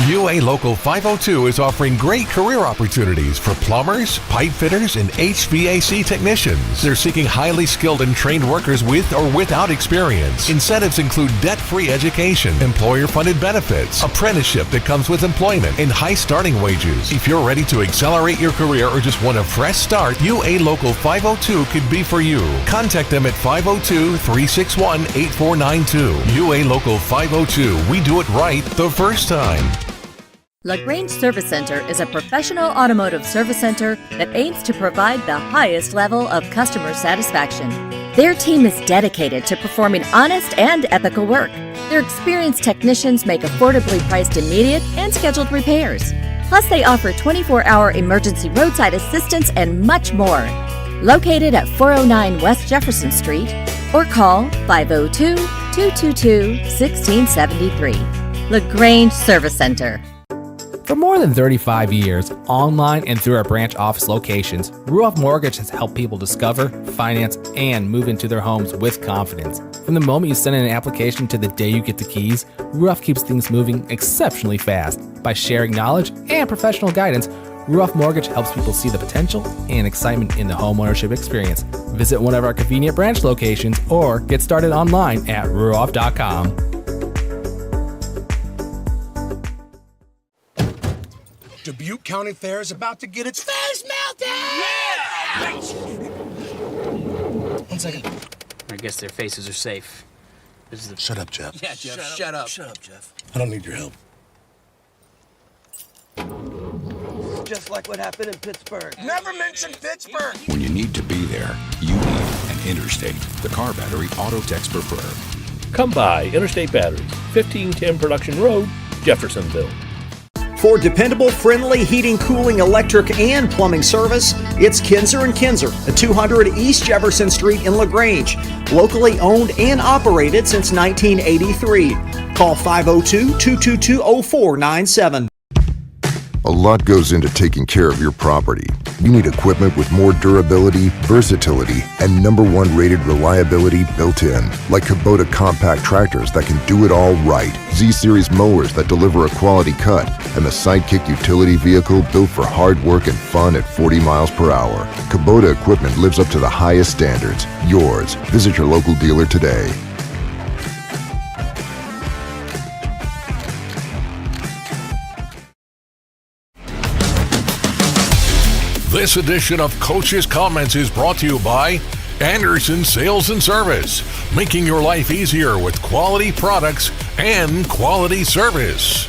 UA Local 502 is offering great career opportunities for plumbers, pipe fitters, and HVAC technicians. They're seeking highly skilled and trained workers with or without experience. Incentives include debt-free education, employer-funded benefits, apprenticeship that comes with employment, and high starting wages. If you're ready to accelerate your career or just want a fresh start, UA Local 502 could be for you. Contact them at 502-361-8492. UA Local 502. We do it right the first time. LaGrange Service Center is a professional automotive service center that aims to provide the highest level of customer satisfaction. Their team is dedicated to performing honest and ethical work. Their experienced technicians make affordably priced immediate and scheduled repairs. Plus, they offer 24-hour emergency roadside assistance and much more. Located at 409 West Jefferson Street or call 502-222-1673. LaGrange Service Center. For more than 35 years, online and through our branch office locations, Ruoff Mortgage has helped people discover, finance, and move into their homes with confidence. From the moment you send in an application to the day you get the keys, Ruoff keeps things moving exceptionally fast. By sharing knowledge and professional guidance, Ruoff Mortgage helps people see the potential and excitement in the homeownership experience. Visit one of our convenient branch locations or get started online at ruoff.com. Dubuque County Fair is about to get its face melted! Yeah! 1 second. I guess their faces are safe. Shut up, Jeff. Yeah, Jeff, shut up. Shut up, Jeff. I don't need your help. Just like what happened in Pittsburgh. Never mention Pittsburgh! When you need to be there, you need an Interstate, the car battery auto techs prefer. Come by Interstate Batteries, 1510 Production Road, Jeffersonville. For dependable, friendly heating, cooling, electric, and plumbing service, it's Kinzer & Kinzer at 200 East Jefferson Street in LaGrange. Locally owned and operated since 1983. Call 502-222-0497. A lot goes into taking care of your property. You need equipment with more durability, versatility, and #1 rated reliability built in. Like Kubota compact tractors that can do it all right. Z-Series mowers that deliver a quality cut. And the Sidekick utility vehicle built for hard work and fun at 40 miles per hour. Kubota equipment lives up to the highest standards. Yours. Visit your local dealer today. This edition of Coach's Comments is brought to you by Anderson Sales and Service, making your life easier with quality products and quality service.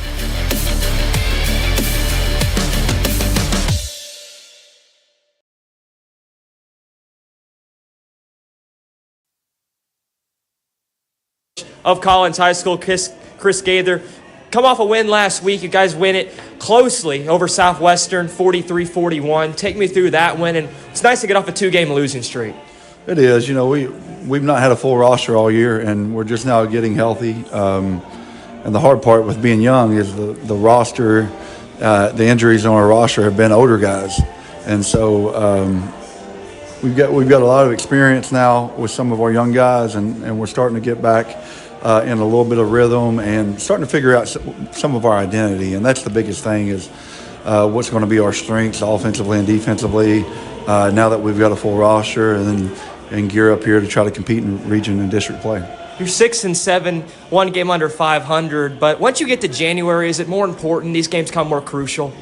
Of Collins High School, Chris Gaither. Come off a win last week. You guys win it closely over Southwestern, 43-41. Take me through that win, and it's nice to get off a 2-game losing streak. It is. You know, we've not had a full roster all year, and we're just now getting healthy. And the hard part with being young is the roster, the injuries on our roster have been older guys. And so we've got a lot of experience now with some of our young guys, and we're starting to get back in a little bit of rhythm and starting to figure out some of our identity. And that's the biggest thing is what's going to be our strengths offensively and defensively now that we've got a full roster and gear up here to try to compete in region and district play. You're 6-7, 1 game under 500, but once you get to January, is it more important? These games become more crucial?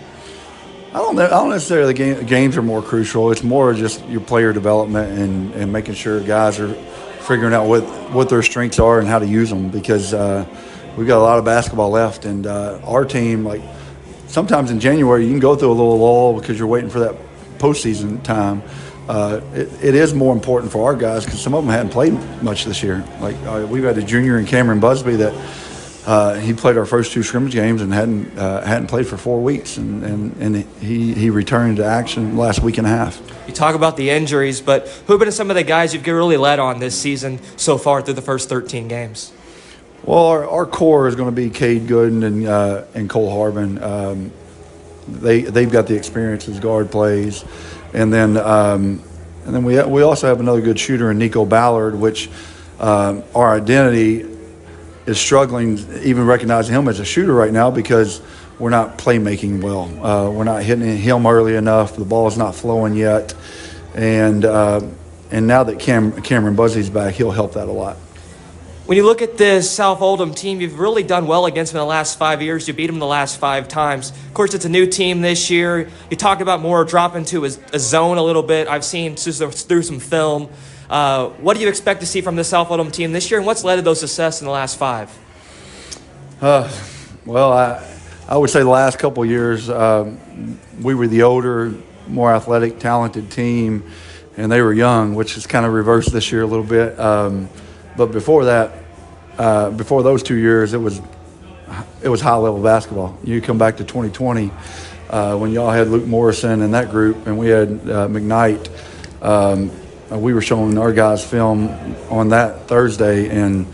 I don't necessarily think the games are more crucial. It's more just your player development and making sure guys are figuring out what their strengths are and how to use them, because we've got a lot of basketball left, and our team, like sometimes in January you can go through a little lull because you're waiting for that postseason time. It is more important for our guys because some of them hadn't played much this year. Like we've had a junior in Cameron Busby that he played our first 2 scrimmage games and hadn't played for 4 weeks, and he returned to action last week and a half. You talk about the injuries, but who have been some of the guys you've really led on this season so far through the first 13 games? Well, our core is going to be Cade Gooden and Cole Harbin. They've got the experience as guard plays, and then we also have another good shooter in Nico Ballard, which our identity is struggling even recognizing him as a shooter right now because we're not playmaking well. We're not hitting him early enough. The ball is not flowing yet. And now that Cameron Buzzey's back, he'll help that a lot. When you look at this South Oldham team, you've really done well against them in the last 5 years. You beat them the last 5 times. Of course, it's a new team this year. You talk about more dropping to a zone a little bit. I've seen through some film. What do you expect to see from the South Oldham team this year, and what's led to those success in the last 5? Well, I would say the last couple of years, we were the older, more athletic, talented team, and they were young, which is kind of reversed this year a little bit. But before that, before those 2 years, it was high-level basketball. You come back to 2020 when y'all had Luke Morrison and that group, and we had McKnight. We were showing our guys film on that Thursday, and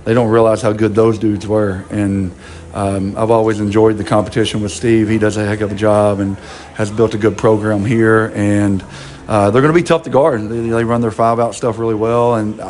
they don't realize how good those dudes were. And I've always enjoyed the competition with Steve. He does a heck of a job and has built a good program here. And they're going to be tough to guard. They run their 5-out stuff really well, and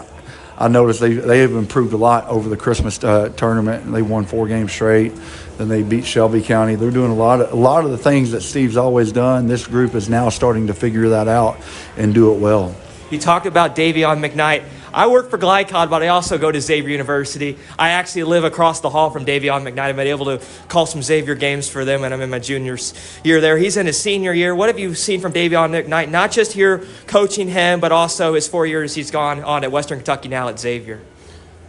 I noticed they have improved a lot over the Christmas tournament, and they won 4 games straight. Then they beat Shelby County. They're doing a lot of the things that Steve's always done. This group is now starting to figure that out and do it well. You talked about Davion McKnight. I work for Glycod, but I also go to Xavier University. I actually live across the hall from Davion McKnight. I've been able to call some Xavier games for them, and I'm in my junior year there. He's in his senior year. What have you seen from Davion McKnight, not just here coaching him, but also his 4 years he's gone on at Western Kentucky, now at Xavier?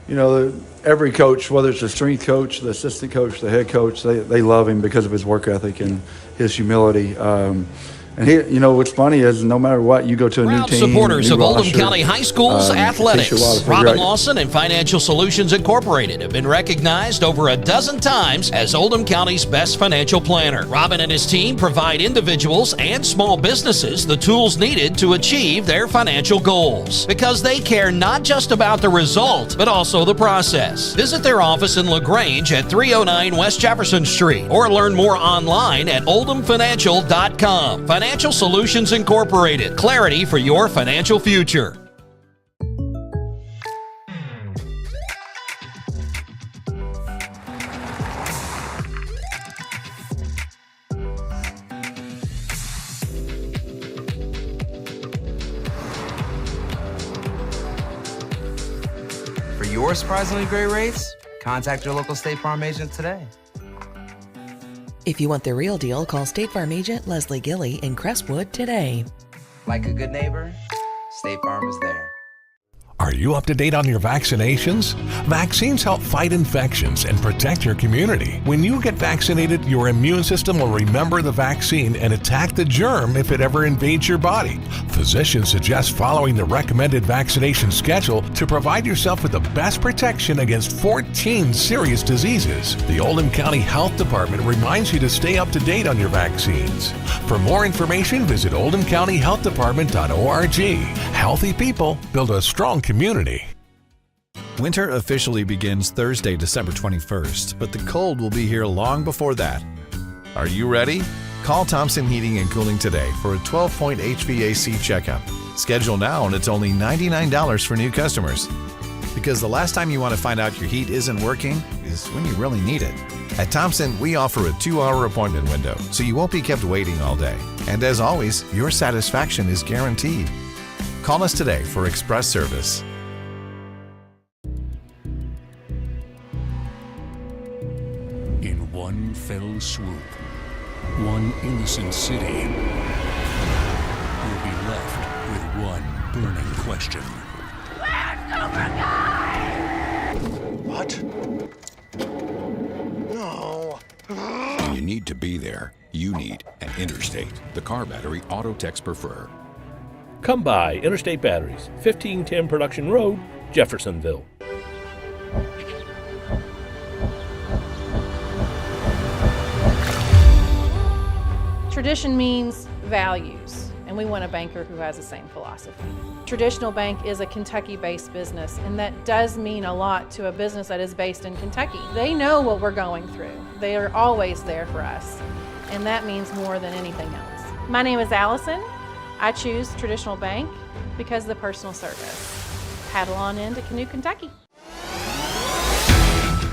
You know, every coach, whether it's the strength coach, the assistant coach, the head coach, they love him because of his work ethic and his humility. And here, you know, what's funny is no matter what, you go to a new team. Supporters of Oldham County High School's athletics. Robin great. Lawson and Financial Solutions Incorporated have been recognized over a dozen times as Oldham County's best financial planner. Robin and his team provide individuals and small businesses the tools needed to achieve their financial goals, because they care not just about the result, but also the process. Visit their office in LaGrange at 309 West Jefferson Street, or learn more online at oldhamfinancial.com. Financial Solutions Incorporated. Clarity for your financial future. For your surprisingly great rates, contact your local State Farm agent today. If you want the real deal, call State Farm agent Leslie Gilly in Crestwood today. Like a good neighbor, State Farm is there. Are you up to date on your vaccinations? Vaccines help fight infections and protect your community. When you get vaccinated, your immune system will remember the vaccine and attack the germ if it ever invades your body. Physicians suggest following the recommended vaccination schedule to provide yourself with the best protection against 14 serious diseases. The Oldham County Health Department reminds you to stay up to date on your vaccines. For more information, visit oldhamcountyhealthdepartment.org. Healthy people build a strong community. Winter officially begins Thursday, December 21st, but the cold will be here long before that. Are you ready? Call Thompson Heating and Cooling today for a 12-point HVAC checkup. Schedule now, and it's only $99 for new customers. Because the last time you want to find out your heat isn't working is when you really need it. At Thompson, we offer a 2-hour appointment window, so you won't be kept waiting all day. And as always, your satisfaction is guaranteed. Call us today for express service. In one fell swoop, one innocent city will be left with one burning question. Where's Cobra Kai? What? No. When you need to be there, you need an Interstate, the car battery auto techs prefer. Come by Interstate Batteries, 1510 Production Road, Jeffersonville. Tradition means values, and we want a banker who has the same philosophy. Traditional Bank is a Kentucky-based business, and that does mean a lot to a business that is based in Kentucky. They know what we're going through. They are always there for us, and that means more than anything else. My name is Allison. I choose Traditional Bank because of the personal service. Paddle on into Canoe, Kentucky.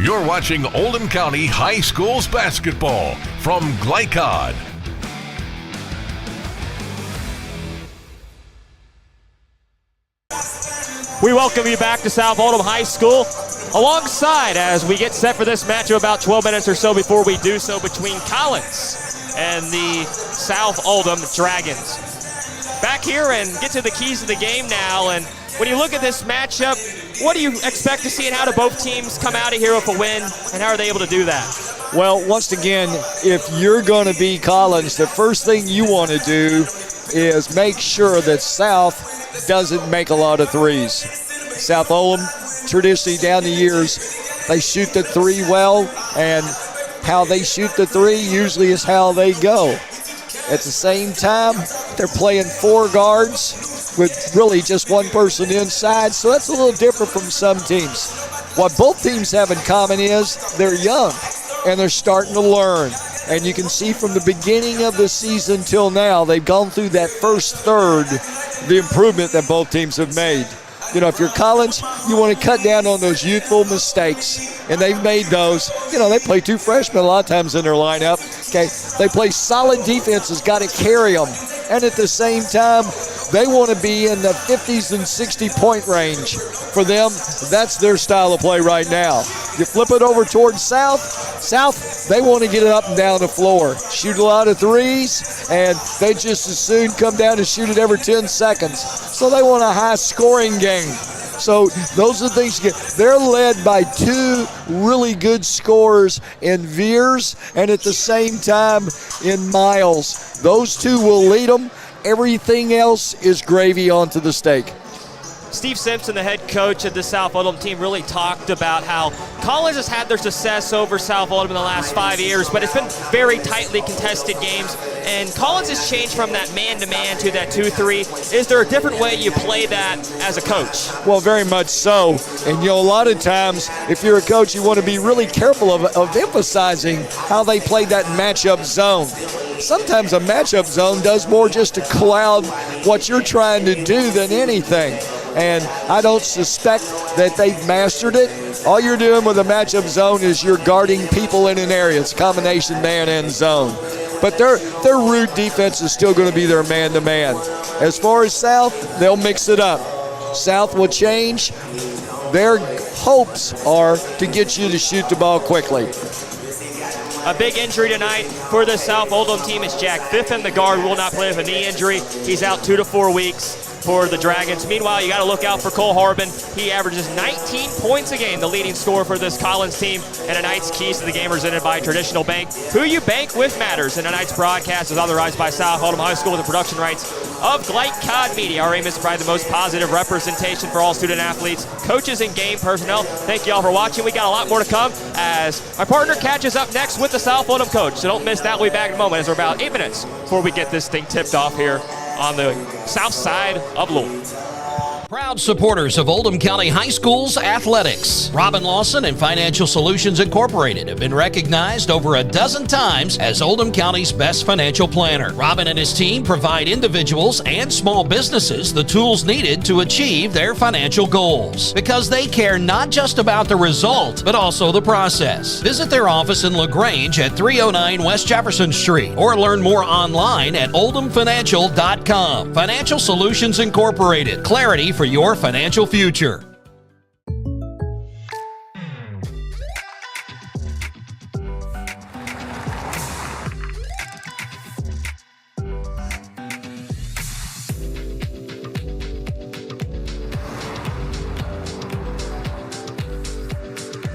You're watching Oldham County High Schools basketball from Glycod. We welcome you back to South Oldham High School. Alongside, as we get set for this matchup about 12 minutes or so before we do so, between Collins and the South Oldham Dragons. Back here and get to the keys of the game now. And when you look at this matchup, what do you expect to see, and how do both teams come out of here with a win, and how are they able to do that? Well, once again, if you're going to be Collins, the first thing you want to do is make sure that South doesn't make a lot of threes. South Oldham, traditionally down the years, they shoot the three well, and how they shoot the three usually is how they go. At the same time, they're playing four guards with really just one person inside, so that's a little different from some teams. What both teams have in common is they're young, and they're starting to learn. And you can see from the beginning of the season till now, they've gone through that first third, the improvement that both teams have made. You know, if you're Collins, you want to cut down on those youthful mistakes, and they've made those. You know, they play two freshmen a lot of times in their lineup. Okay, they play solid defense, has got to carry them. And at the same time, they want to be in the 50s and 60-point range. For them, that's their style of play right now. You flip it over towards South, they want to get it up and down the floor. Shoot a lot of threes, and they just as soon come down and shoot it every 10 seconds. So they want a high-scoring game. So those are the things you get. They're led by two really good scorers in Veers and at the same time in Miles. Those two will lead them. Everything else is gravy onto the steak. Steve Simpson, the head coach of the South Oldham team, really talked about how Collins has had their success over South Oldham in the last 5 years, but it's been very tightly contested games, and Collins has changed from that man-to-man to that 2-3. Is there a different way you play that as a coach? Well, very much so. And, you know, a lot of times, if you're a coach, you want to be really careful of emphasizing how they play that matchup zone. Sometimes a matchup zone does more just to cloud what you're trying to do than anything. And I don't suspect that they've mastered it. All you're doing with a matchup zone is you're guarding people in an area. It's combination man and zone. But their root defense is still going to be their man-to-man. As far as South, they'll mix it up. South will change. Their hopes are to get you to shoot the ball quickly. A big injury tonight for the South Oldham team is Jack Fiffin. The guard will not play with a knee injury. He's out 2 to 4 weeks for the Dragons. Meanwhile, you got to look out for Cole Harbin. He averages 19 points a game, the leading scorer for this Collins team. And tonight's keys to the game are presented by Traditional Bank. Who you bank with matters. And tonight's broadcast is authorized by South Oldham High School with the production rights of Glycod Media. Our aim is to provide the most positive representation for all student athletes, coaches, and game personnel. Thank you all for watching. We got a lot more to come as my partner catches up next with the South Oldham coach. So don't miss that. We'll be back in a moment as we're about 8 minutes before we get this thing tipped off here on the south side of Louisville. Proud supporters of Oldham County High School's athletics. Robin Lawson and Financial Solutions Incorporated have been recognized over a dozen times as Oldham County's best financial planner. Robin and his team provide individuals and small businesses the tools needed to achieve their financial goals, because they care not just about the result, but also the process. Visit their office in LaGrange at 309 West Jefferson Street, or learn more online at oldhamfinancial.com. Financial Solutions Incorporated. Clarity for your financial future.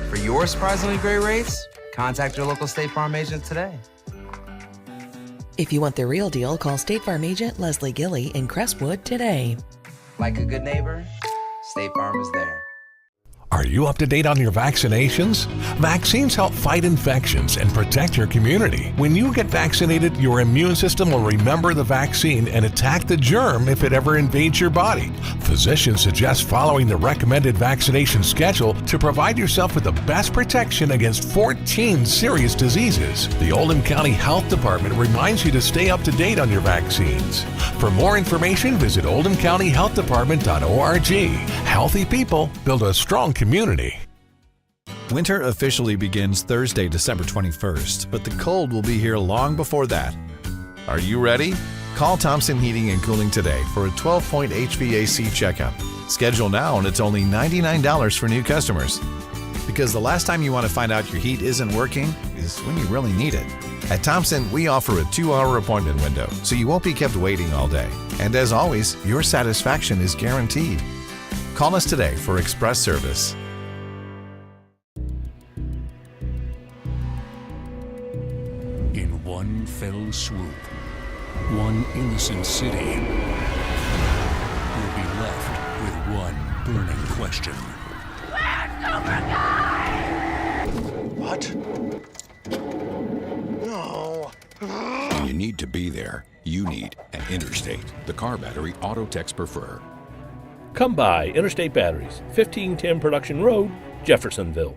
For your surprisingly great rates, contact your local State Farm agent today. If you want the real deal, call State Farm agent Leslie Gilly in Crestwood today. Like a good neighbor, State Farm is there. Are you up to date on your vaccinations? Vaccines help fight infections and protect your community. When you get vaccinated, your immune system will remember the vaccine and attack the germ if it ever invades your body. Physicians suggest following the recommended vaccination schedule to provide yourself with the best protection against 14 serious diseases. The Oldham County Health Department reminds you to stay up to date on your vaccines. For more information, visit oldhamcountyhealthdepartment.org. Healthy people build a strong community. Winter officially begins Thursday, December 21st, but the cold will be here long before that. Are you ready? Call Thompson Heating and Cooling today for a 12-point HVAC checkup. Schedule now and it's only $99 for new customers. Because the last time you want to find out your heat isn't working is when you really need it. At Thompson, we offer a 2-hour appointment window, so you won't be kept waiting all day. And as always, your satisfaction is guaranteed. Call us today for express service. In one fell swoop, one innocent city will be left with one burning question. What? No. When you need to be there, you need an Interstate, the car battery auto techs prefer. Come by Interstate Batteries, 1510 Production Road, Jeffersonville.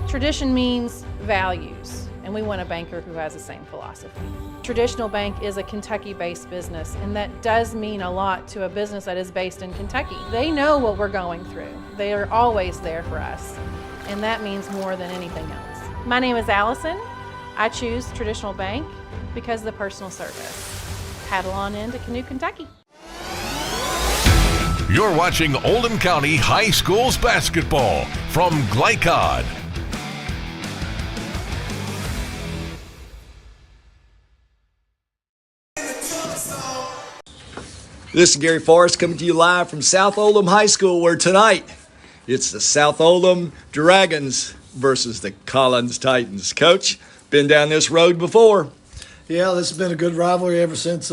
Tradition means values, and we want a banker who has the same philosophy. Traditional Bank is a Kentucky-based business, and that does mean a lot to a business that is based in Kentucky. They know what we're going through. They are always there for us, and that means more than anything else. My name is Allison. I choose Traditional Bank because of the personal service. Paddle on into Canoe, Kentucky. You're watching Oldham County High Schools basketball from Glycod. This is Gary Forrest coming to you live from South Oldham High School, where tonight it's the South Oldham Dragons versus the Collins Titans. Coach, been down this road before. Yeah, this has been a good rivalry ever since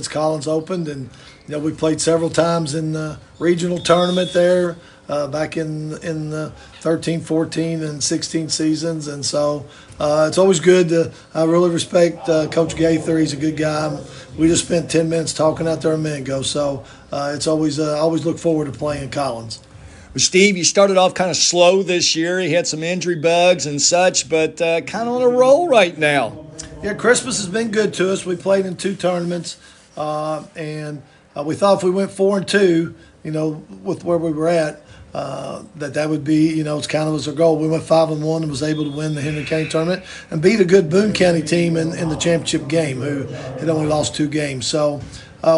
Collins opened, and we played several times in the regional tournament there back in the 13, 14, and 16 seasons, and so it's always good. I really respect Coach Gaither. He's a good guy. We just spent 10 minutes talking out there a minute ago, so it's always look forward to playing Collins. Well, Steve, you started off kind of slow this year. You had some injury bugs and such, but kind of on a roll right now. Yeah, Christmas has been good to us. We played in 2 tournaments, and we thought if we went 4-2, with where we were at, that would be, it's kind of was our goal. We went 5-1 and was able to win the Henry County tournament and beat a good Boone County team in the championship game who had only lost 2 games. So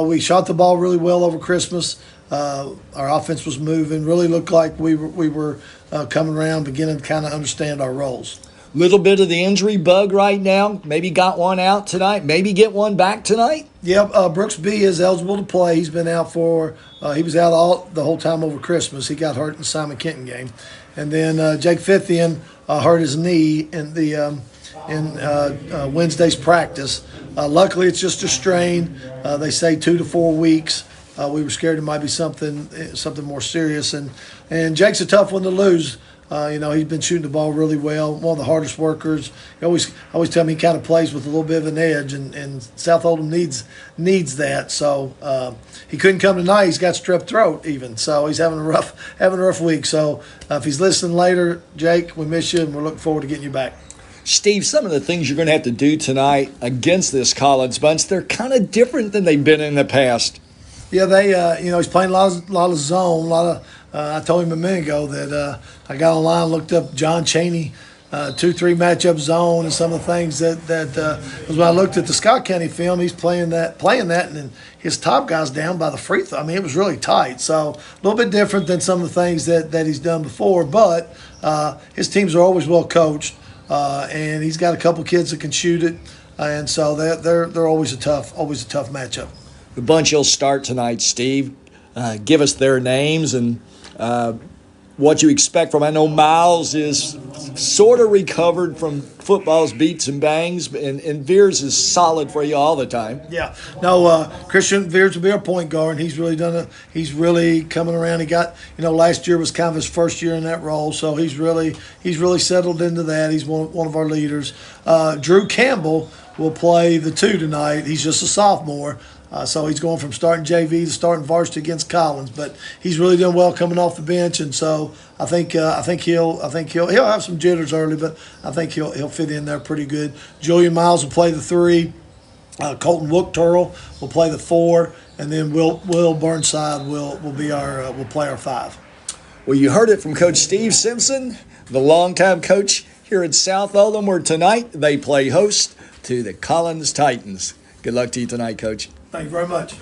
we shot the ball really well over Christmas. Our offense was moving. Really looked like we were coming around, beginning to kind of understand our roles. Little bit of the injury bug right now. Maybe got one out tonight. Maybe get one back tonight. Yep, Brooks B is eligible to play. He's been out he was out the whole time over Christmas. He got hurt in the Simon Kenton game, and then Jake Fithian hurt his knee in Wednesday's practice. Luckily, it's just a strain. They say 2 to 4 weeks. We were scared it might be something more serious, and Jake's a tough one to lose. He's been shooting the ball really well. One of the hardest workers. I always tell him he kind of plays with a little bit of an edge, and South Oldham needs that. So he couldn't come tonight. He's got strep throat even, so he's having a rough week. So if he's listening later, Jake, we miss you, and we're looking forward to getting you back. Steve, some of the things you're going to have to do tonight against this Collins bunch, they're kind of different than they've been in the past. Yeah, he's playing a lot of zone, I told him a minute ago that I got online, looked up John Chaney, 2-3 matchup zone, and some of the things that was when I looked at the Scott County film. He's playing that, and then his top guy's down by the free throw. I mean, it was really tight. So a little bit different than some of the things that he's done before. But his teams are always well coached, and he's got a couple kids that can shoot it, and so they're always a tough matchup. The bunch will start tonight, Steve. Give us their names and what you expect from. I know Miles is sort of recovered from football's beats and bangs, and Veers is solid for you all the time. Yeah. No, Christian Veers will be our point guard, and he's really coming around. He got, last year was kind of his first year in that role, so he's really settled into that. He's one of our leaders. Drew Campbell will play the 2 tonight. He's just a sophomore. So he's going from starting JV to starting varsity against Collins, but he's really doing well coming off the bench, and so I think he'll have some jitters early, but I think he'll fit in there pretty good. Julian Miles will play the 3. Colton Wook-Turtle will play the 4, and then Will Burnside will play our 5. Well, you heard it from Coach Steve Simpson, the longtime coach here at South Oldham, where tonight they play host to the Collins Titans. Good luck to you tonight, Coach. Thank you very much.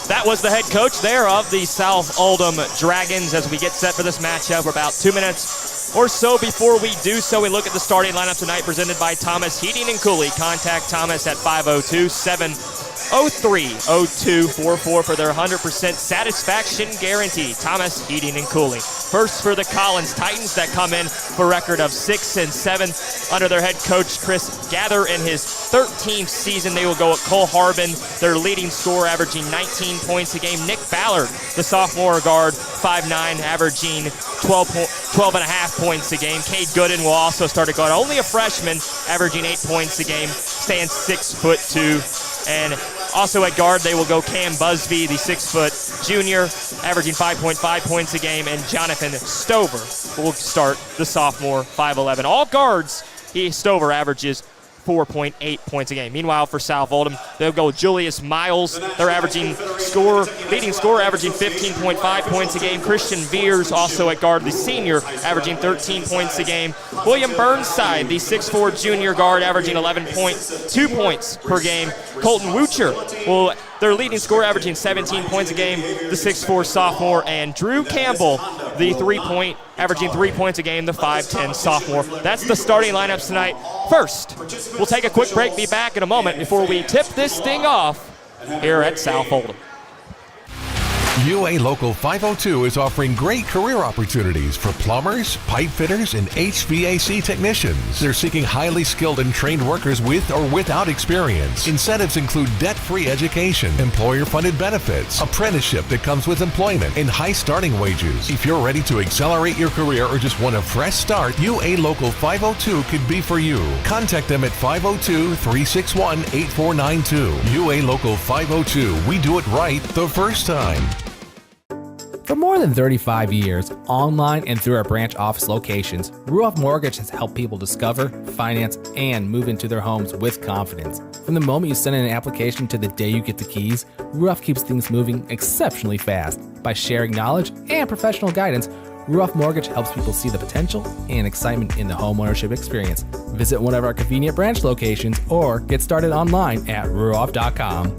That was the head coach there of the South Oldham Dragons as we get set for this matchup. We're about 2 minutes or so before we do so. We look at the starting lineup tonight presented by Thomas Heating and Cooling. Contact Thomas at 502-703-0244 for their 100% satisfaction guarantee. Thomas Heating and Cooling. First for the Collins Titans that come in for a record of 6-7 under their head coach Chris Gather in his 13th season. They will go at Cole Harbin, their leading scorer, averaging 19 points a game. Nick Ballard, the sophomore guard, 5'9", averaging 12.5 points a game. Cade Gooden will also start at guard. Only a freshman, averaging 8 points a game, staying 6'2". And also at guard, they will go Cam Busby, the 6-foot junior, averaging 5.5 points a game, and Jonathan Stover will start, the sophomore, 5'11". All guards, Stover averages 4.8 points a game. Meanwhile, for South Oldham, they'll go Julius Miles. They're leading scorer, averaging 15.5 points a game. Christian Veers, also at guard, the senior, averaging 13 points a game. William Burnside, the 6'4 junior guard, averaging 11.2 points per game. Colton Woocher their leading scorer, averaging 17 points a game, the 6'4 sophomore, and Drew Campbell, the averaging 3 points a game, the 5'10 sophomore. That's the starting lineups tonight. First, we'll take a quick break, be back in a moment before we tip this thing off here at South Oldham. UA Local 502 is offering great career opportunities for plumbers, pipe fitters, and HVAC technicians. They're seeking highly skilled and trained workers with or without experience. Incentives include debt-free education, employer-funded benefits, apprenticeship that comes with employment, and high starting wages. If you're ready to accelerate your career or just want a fresh start, UA Local 502 could be for you. Contact them at 502-361-8492. UA Local 502. We do it right the first time. For more than 35 years, online and through our branch office locations, Ruoff Mortgage has helped people discover, finance, and move into their homes with confidence. From the moment you send in an application to the day you get the keys, Ruoff keeps things moving exceptionally fast. By sharing knowledge and professional guidance, Ruoff Mortgage helps people see the potential and excitement in the homeownership experience. Visit one of our convenient branch locations or get started online at ruoff.com.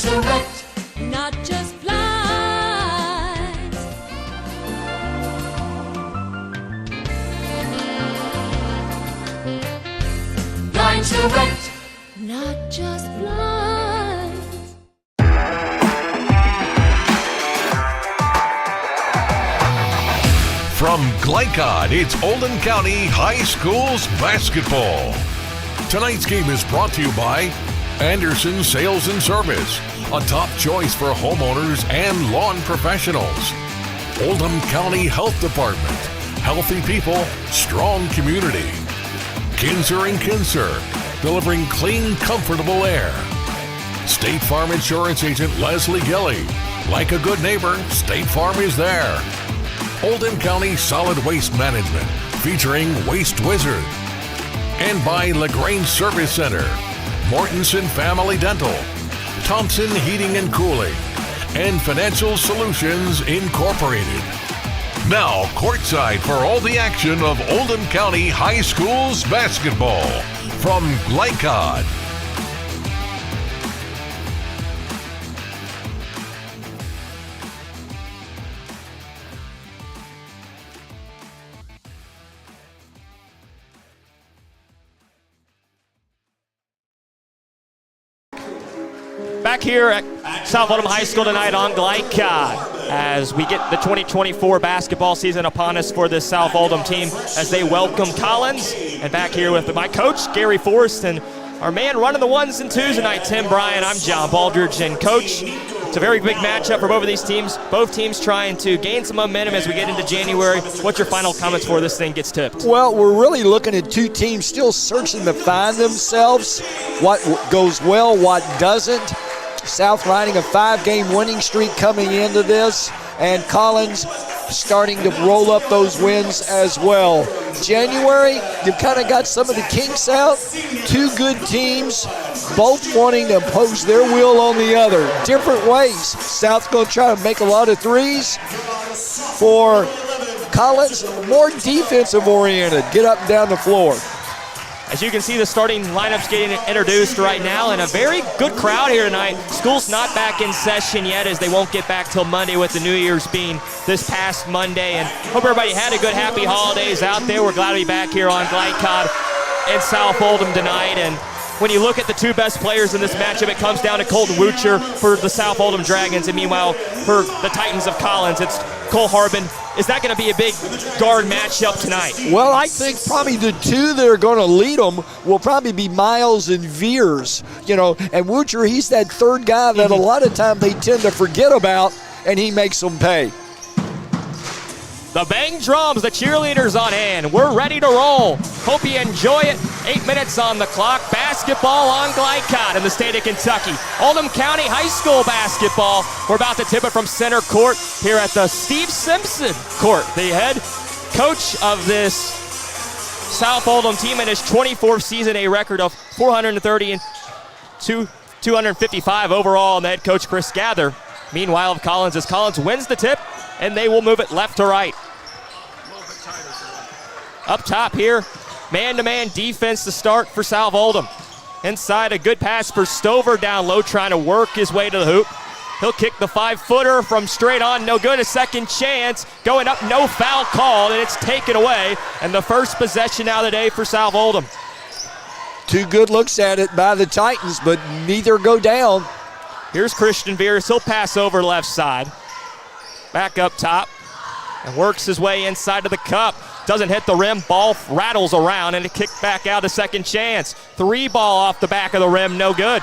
Direct, not just blinds. Blinds Direct, not just blinds. From Glycod, it's Oldham County High School's basketball. Tonight's game is brought to you by Anderson Sales and Service, a top choice for homeowners and lawn professionals. Oldham County Health Department, healthy people, strong community. Kinzer & Kinzer, delivering clean, comfortable air. State Farm Insurance Agent Leslie Gilly. Like a good neighbor, State Farm is there. Oldham County Solid Waste Management, featuring Waste Wizard. And by LaGrange Service Center, Mortensen Family Dental, Thompson Heating and Cooling, and Financial Solutions Incorporated. Now, courtside for all the action of Oldham County High School's basketball from Glycod. Back here at South Oldham High School tonight on Glycod as we get the 2024 basketball season upon us for this South Oldham team as they welcome Collins. And back here with my coach, Gary Forrest, and our man running the ones and twos tonight, Tim Bryan. I'm John Baldridge. And Coach, it's a very big matchup for both of these teams. Both teams trying to gain some momentum as we get into January. What's your final comments before this thing gets tipped? Well, we're really looking at two teams still searching to find themselves, what goes well, what doesn't. South riding a 5-game winning streak coming into this, and Collins starting to roll up those wins as well. January, you've kind of got some of the kinks out. Two good teams, both wanting to impose their will on the other. Different ways. South's going to try to make a lot of threes. For Collins, more defensive oriented. Get up and down the floor. As you can see, the starting lineups getting introduced right now, and a very good crowd here tonight. School's not back in session yet, as they won't get back till Monday, with the New Year's being this past Monday. And hope everybody had a good, happy holidays out there. We're glad to be back here on Glycod in South Oldham tonight. And when you look at the two best players in this matchup, it comes down to Colton Woucher for the South Oldham Dragons, and meanwhile, for the Titans of Collins, it's Cole Harbin. Is that going to be a big guard matchup tonight? Well, I think probably the two that are going to lead them will probably be Miles and Veers. You know, and Woucher, he's that third guy that a lot of time they tend to forget about, and he makes them pay. The bang drums, the cheerleaders on hand. We're ready to roll. Hope you enjoy it. 8 minutes on the clock. Basketball on Glycod in the state of Kentucky. Oldham County High School basketball. We're about to tip it from center court here at the Steve Simpson court. The head coach of this South Oldham team in his 24th season, a record of 430 and 255 overall, and the head coach Chris Gather. Meanwhile, of Collins, as Collins wins the tip, and they will move it left to right. Up top here, man-to-man defense to start for South Oldham. Inside, a good pass for Stover down low, trying to work his way to the hoop. He'll kick the 5-footer from straight on, no good. A second chance, going up, no foul called, and it's taken away. And the first possession now of the day for South Oldham. Two good looks at it by the Titans, but neither go down. Here's Christian Veers. He'll pass over left side. Back up top and works his way inside of the cup. Doesn't hit the rim. Ball rattles around and it kicked back out. A second chance. Three ball off the back of the rim. No good.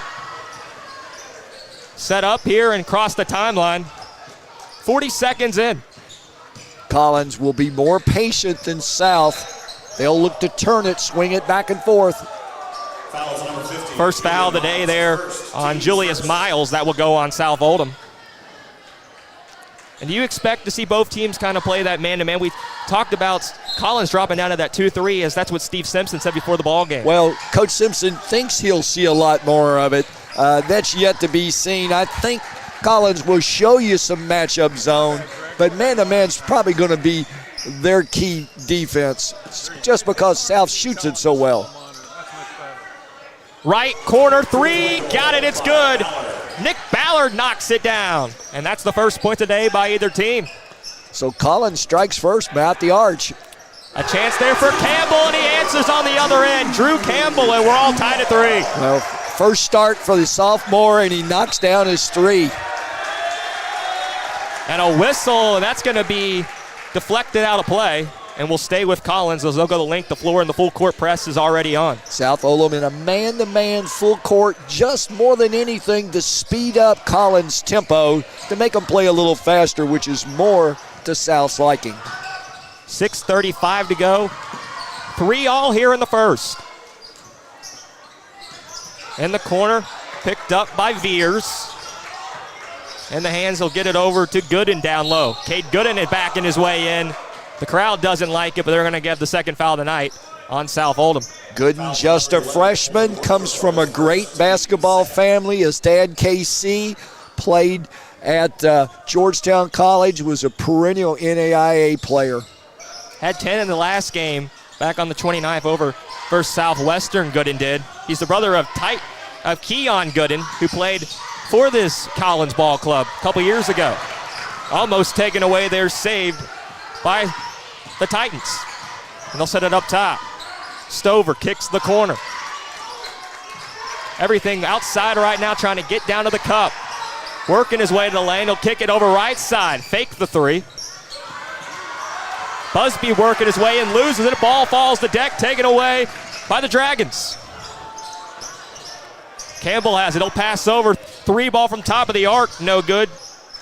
Set up here and cross the timeline. 40 seconds in. Collins will be more patient than South. They'll look to turn it, swing it back and forth. First foul of the day there on Julius Miles. That will go on South Oldham. And do you expect to see both teams kind of play that man-to-man? We talked about Collins dropping down to that 2-3, as that's what Steve Simpson said before the ball game. Well, Coach Simpson thinks he'll see a lot more of it. That's yet to be seen. I think Collins will show you some matchup zone, but man-to-man's probably going to be their key defense, just because South shoots it so well. Right corner three, got it, it's good. Nick Ballard knocks it down, and that's the first point today by either team. So Collins strikes first, out the arch. A chance there for Campbell, and he answers on the other end. Drew Campbell, and we're all tied at three. Well, first start for the sophomore, and he knocks down his three. And a whistle, and that's going to be deflected out of play. And we'll stay with Collins as they'll go the length of the floor, and the full court press is already on. South Oldham in a man-to-man full court, just more than anything to speed up Collins' tempo, to make them play a little faster, which is more to South's liking. 6:35 to go. 3 all here in the first. In the corner, picked up by Veers. And the hands will get it over to Gooden down low. Cade Gooden is backing his way in. The crowd doesn't like it, but they're going to get the second foul tonight on South Oldham. Gooden, just a freshman, comes from a great basketball family. His dad, KC, played at Georgetown College, was a perennial NAIA player. Had 10 in the last game, back on the 29th over first Southwestern. Gooden did. He's the brother of Keon Gooden, who played for this Collins ball club a couple years ago. Almost taken away there, saved by the Titans. And they'll set it up top. Stover kicks the corner. Everything outside right now, trying to get down to the cup. Working his way to the lane. He'll kick it over right side. Fake the three. Busby working his way and loses it. Ball falls to deck, taken away by the Dragons. Campbell has it. He'll pass over. 3 ball from top of the arc. No good.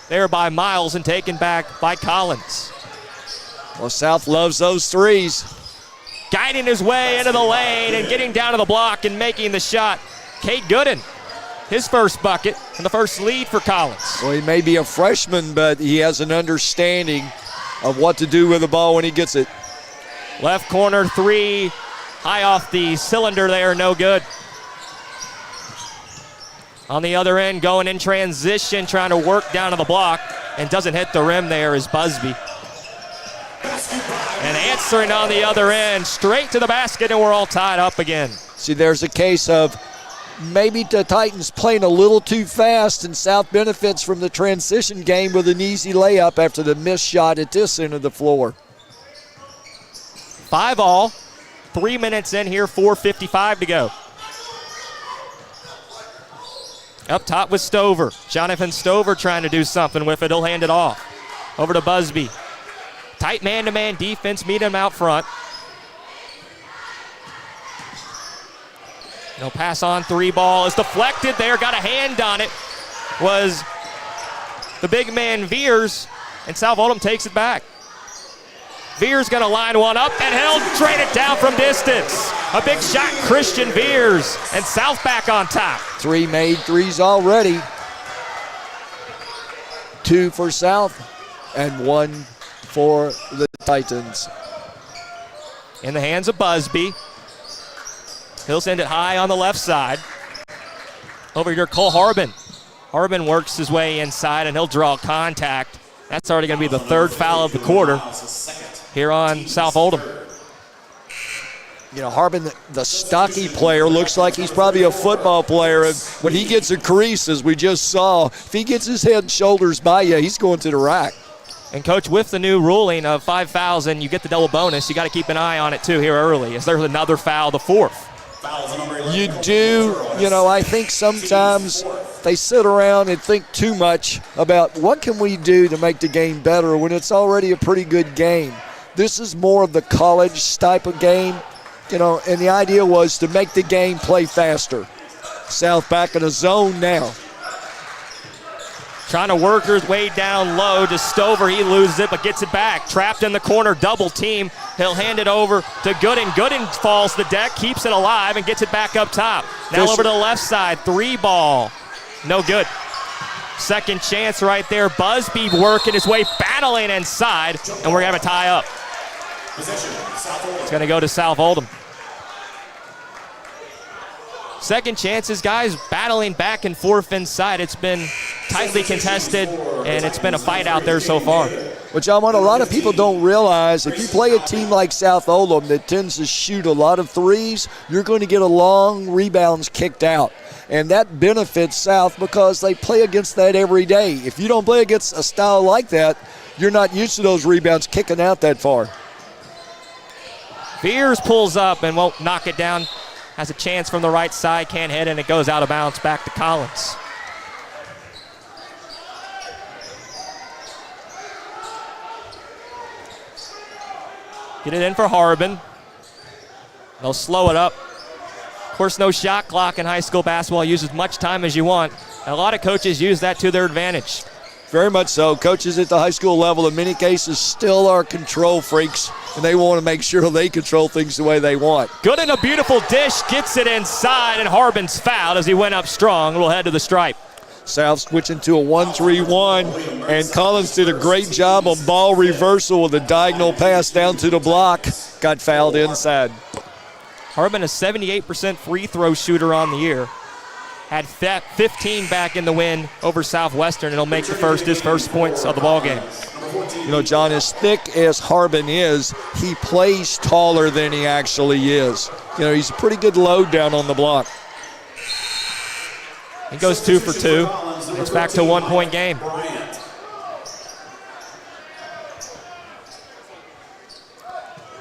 There by Miles and taken back by Collins. Well, South loves those threes. Guiding his way into the lane and getting down to the block and making the shot. Cade Gooden, his first bucket and the first lead for Collins. Well, he may be a freshman, but he has an understanding of what to do with the ball when he gets it. Left corner three, high off the cylinder there, no good. On the other end, going in transition, trying to work down to the block, and doesn't hit the rim there is Busby. And answering on the other end, straight to the basket, and we're all tied up again. See, there's a case of maybe the Titans playing a little too fast, and South benefits from the transition game with an easy layup after the missed shot at this end of the floor. 5-all, 3 minutes in here, 4:55 to go. Up top with Stover. Jonathan Stover trying to do something with it. He'll hand it off. Over to Busby. Tight man-to-man defense, meet him out front. No pass on three ball. Is deflected there. Got a hand on it. Was the big man Veers, and South Oldham takes it back. Veers going to line one up, and he'll drain it down from distance. A big shot, Christian Veers, and South back on top. 3 made threes already. 2 for South and 1 for the Titans. In the hands of Busby. He'll send it high on the left side. Over here, Cole Harbin. Harbin works his way inside, and he'll draw contact. That's already going to be the 3rd foul of the quarter here on South Oldham. You know, Harbin, the stocky player, looks like he's probably a football player. And when he gets a crease, as we just saw, if he gets his head and shoulders by you, he's going to the rack. And, Coach, with the new ruling of 5 fouls and you get the double bonus, you got to keep an eye on it, too, here early, as there's another foul, the 4th. You do. You know, I think sometimes they sit around and think too much about what can we do to make the game better when it's already a pretty good game. This is more of the college type of game, you know, and the idea was to make the game play faster. South back in a zone now. Trying to work his way down low to Stover. He loses it but gets it back. Trapped in the corner, double team. He'll hand it over to Gooden. Gooden falls to the deck, keeps it alive, and gets it back up top. Now over to the left side, 3 ball. No good. Second chance right there. Busby working his way, battling inside, and we're going to have a tie up. It's going to go to South Oldham. Second chances, guys battling back and forth inside. It's been tightly contested, and it's been a fight out there so far. Which a lot of people don't realize, if you play a team like South Oldham that tends to shoot a lot of threes, you're going to get a long rebounds kicked out. And that benefits South because they play against that every day. If you don't play against a style like that, you're not used to those rebounds kicking out that far. Veers pulls up and won't knock it down. Has a chance from the right side, can't hit, and it goes out of bounds back to Collins. Get it in for Harbin. They'll slow it up. Of course, no shot clock in high school basketball. Use as much time as you want. And a lot of coaches use that to their advantage. Very much so. Coaches at the high school level in many cases still are control freaks, and they want to make sure they control things the way they want. Good and a beautiful dish, gets it inside, and Harbin's fouled as he went up strong. We'll head to the stripe. South switching to a 1-3-1, and Collins did a great job on ball reversal with a diagonal pass down to the block. Got fouled inside. Harbin, a 78% free throw shooter on the year. Had 15 back in the win over Southwestern, and he'll make his first points of the ball game. You know, John, as thick as Harbin is, he plays taller than he actually is. You know, he's a pretty good load down on the block. He goes 2 for 2. It's back to a 1-point game.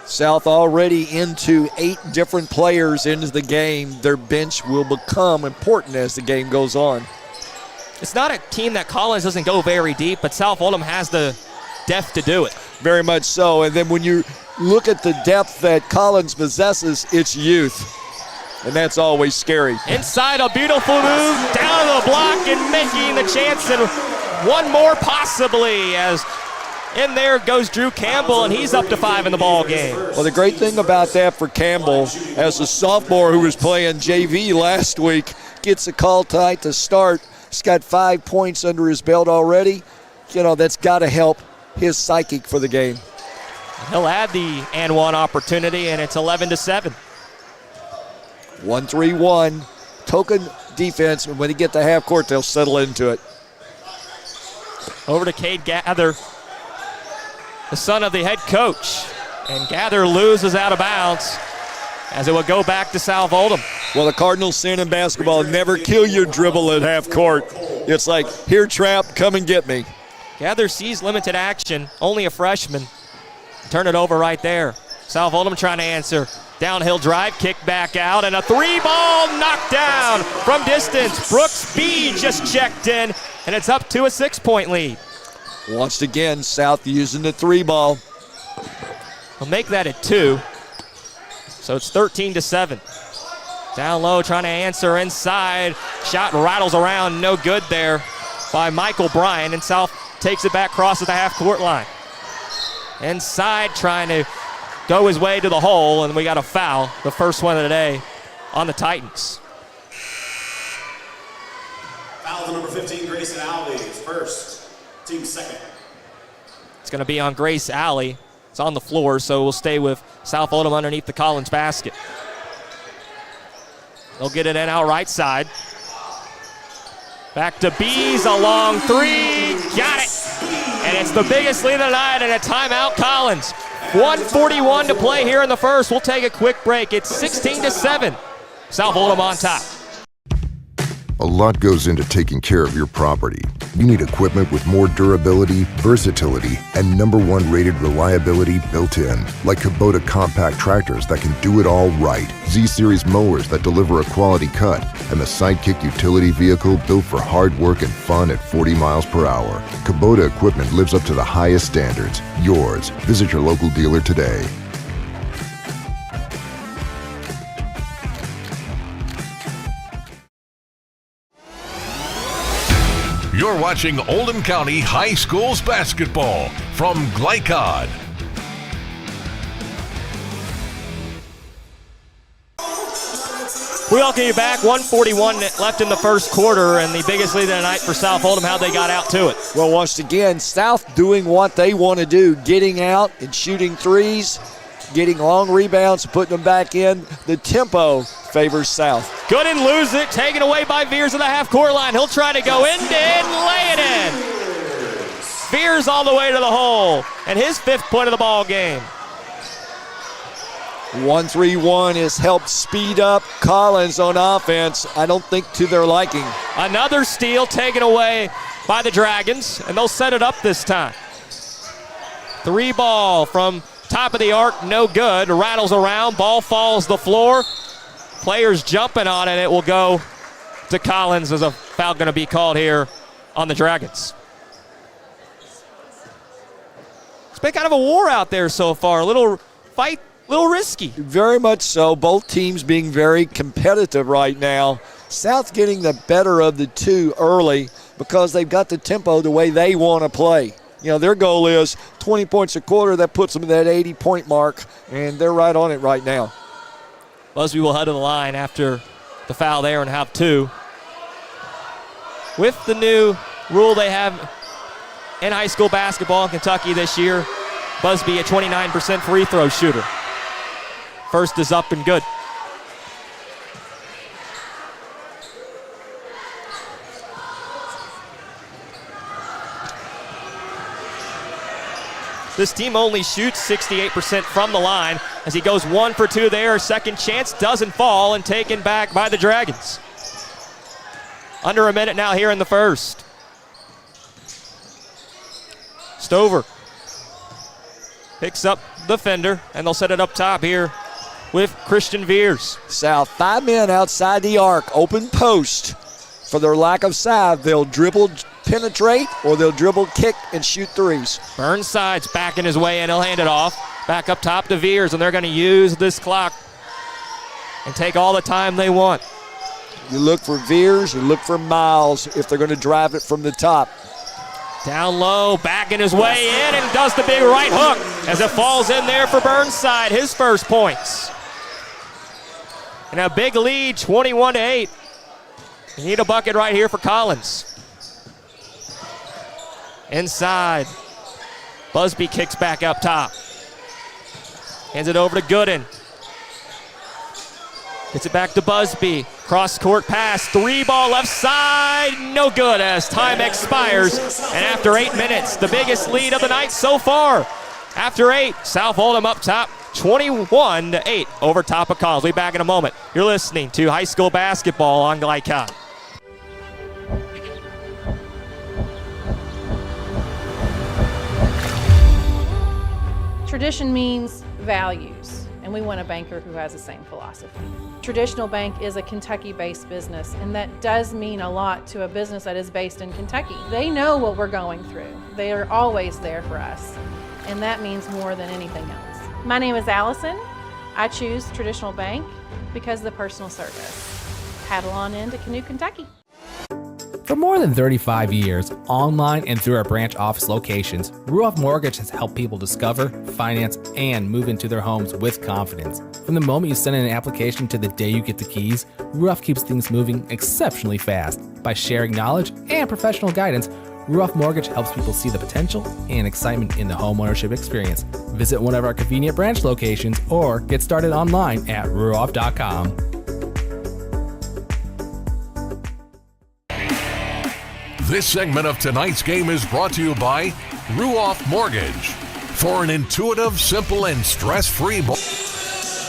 South already into 8 different players into the game. Their bench will become important as the game goes on. It's not a team that Collins doesn't go very deep, but South Oldham has the depth to do it. Very much so. And then when you look at the depth that Collins possesses, it's youth. And that's always scary. Inside, a beautiful move, down to the block and making the chance, and one more possibly, as in there goes Drew Campbell, and he's up to 5 in the ball game. Well, the great thing about that for Campbell, as a sophomore who was playing JV last week, gets a call tonight to start. He's got 5 points under his belt already. You know, that's got to help his psychic for the game. He'll add the and one opportunity, and it's 11-7. 1-3-1. Token defense, and when they get to half court, they'll settle into it. Over to Cade Gather, the son of the head coach. And Gather loses out of bounds as it will go back to South Oldham. Well, the Cardinals saying in basketball, never kill your dribble at half court. It's like, here, trap, come and get me. Gather sees limited action, only a freshman. Turn it over right there. South Oldham trying to answer. Downhill drive, kick back out, and a three-ball knocked down from distance. Brooks B just checked in, and it's up to a 6-point lead. Once again, South using the 3-ball. We'll make that at 2. So it's 13-7. Down low, trying to answer inside. Shot rattles around, no good there by Michael Bryan, and South takes it back, crosses the half-court line. Inside, trying to go his way to the hole, and we got a foul, the first one of the day, on the Titans. Foul to number 15, Grayson Alley, is first, team second. It's going to be on Grace Alley. It's on the floor, so we'll stay with South Oldham underneath the Collins basket. They'll get it in out right side. Back to Bees, a long three. Got it. And it's the biggest lead of the night, and a timeout, Collins. 1:41 to play here in the first. We'll take a quick break. It's 16-7. South Oldham on top. A lot goes into taking care of your property. You need equipment with more durability, versatility, and #1 rated reliability built in. Like Kubota compact tractors that can do it all right. Z-Series mowers that deliver a quality cut. And the Sidekick utility vehicle built for hard work and fun at 40 miles per hour. Kubota equipment lives up to the highest standards. Yours. Visit your local dealer today. You're watching Oldham County High Schools basketball from Glycod. We welcome you back. 1:41 left in the first quarter, and the biggest lead of the night for South Oldham, how they got out to it. Well, once again, South doing what they want to do, getting out and shooting threes, getting long rebounds, putting them back in. The tempo favors South. Good and lose it, taken away by Veers at the half-court line. He'll try to go in and lay it in. Veers all the way to the hole, and his 5th point of the ball game. 1-3-1 has helped speed up Collins on offense. I don't think to their liking. Another steal taken away by the Dragons, and they'll set it up this time. 3-ball from top of the arc, no good. Rattles around, ball falls the floor. Players jumping on it. It will go to Collins as a foul going to be called here on the Dragons. It's been kind of a war out there so far. A little fight, a little risky. Very much so. Both teams being very competitive right now. South getting the better of the two early because they've got the tempo the way they want to play. You know, their goal is 20 points a quarter. That puts them at that 80-point mark, and they're right on it right now. Busby will head to the line after the foul there and have 2. With the new rule they have in high school basketball in Kentucky this year, Busby a 29% free throw shooter. First is up and good. This team only shoots 68% from the line as he goes 1 for 2 there. Second chance doesn't fall and taken back by the Dragons. Under a minute now here in the first. Stover picks up the fender, and they'll set it up top here with Christian Veers. South, 5 men outside the arc, open post. For their lack of size, they'll dribble, penetrate, or they'll dribble, kick, and shoot threes. Burnside's backing his way in. He'll hand it off. Back up top to Veers, and they're going to use this clock and take all the time they want. You look for Veers, you look for Miles if they're going to drive it from the top. Down low, backing his way in, and does the big right hook as it falls in there for Burnside, his first points. And a big lead, 21-8. You need a bucket right here for Collins. Inside. Busby kicks back up top. Hands it over to Gooden. Gets it back to Busby. Cross-court pass, 3-ball left side, no good as time expires. And after 8 minutes, the biggest lead of the night so far. After 8, South Oldham up top, 21-8 over top of Collins. We'll be back in a moment. You're listening to high school basketball on Glycon. Tradition means values, and we want a banker who has the same philosophy. Traditional Bank is a Kentucky-based business, and that does mean a lot to a business that is based in Kentucky. They know what we're going through. They are always there for us, and that means more than anything else. My name is Allison. I choose Traditional Bank because of the personal service. Paddle on into Canoe, Kentucky. For more than 35 years, online and through our branch office locations, Ruoff Mortgage has helped people discover, finance, and move into their homes with confidence. From the moment you send in an application to the day you get the keys, Ruoff keeps things moving exceptionally fast. By sharing knowledge and professional guidance, Ruoff Mortgage helps people see the potential and excitement in the homeownership experience. Visit one of our convenient branch locations or get started online at ruoff.com. This segment of tonight's game is brought to you by Ruoff Mortgage. For an intuitive, simple, and stress-free ball.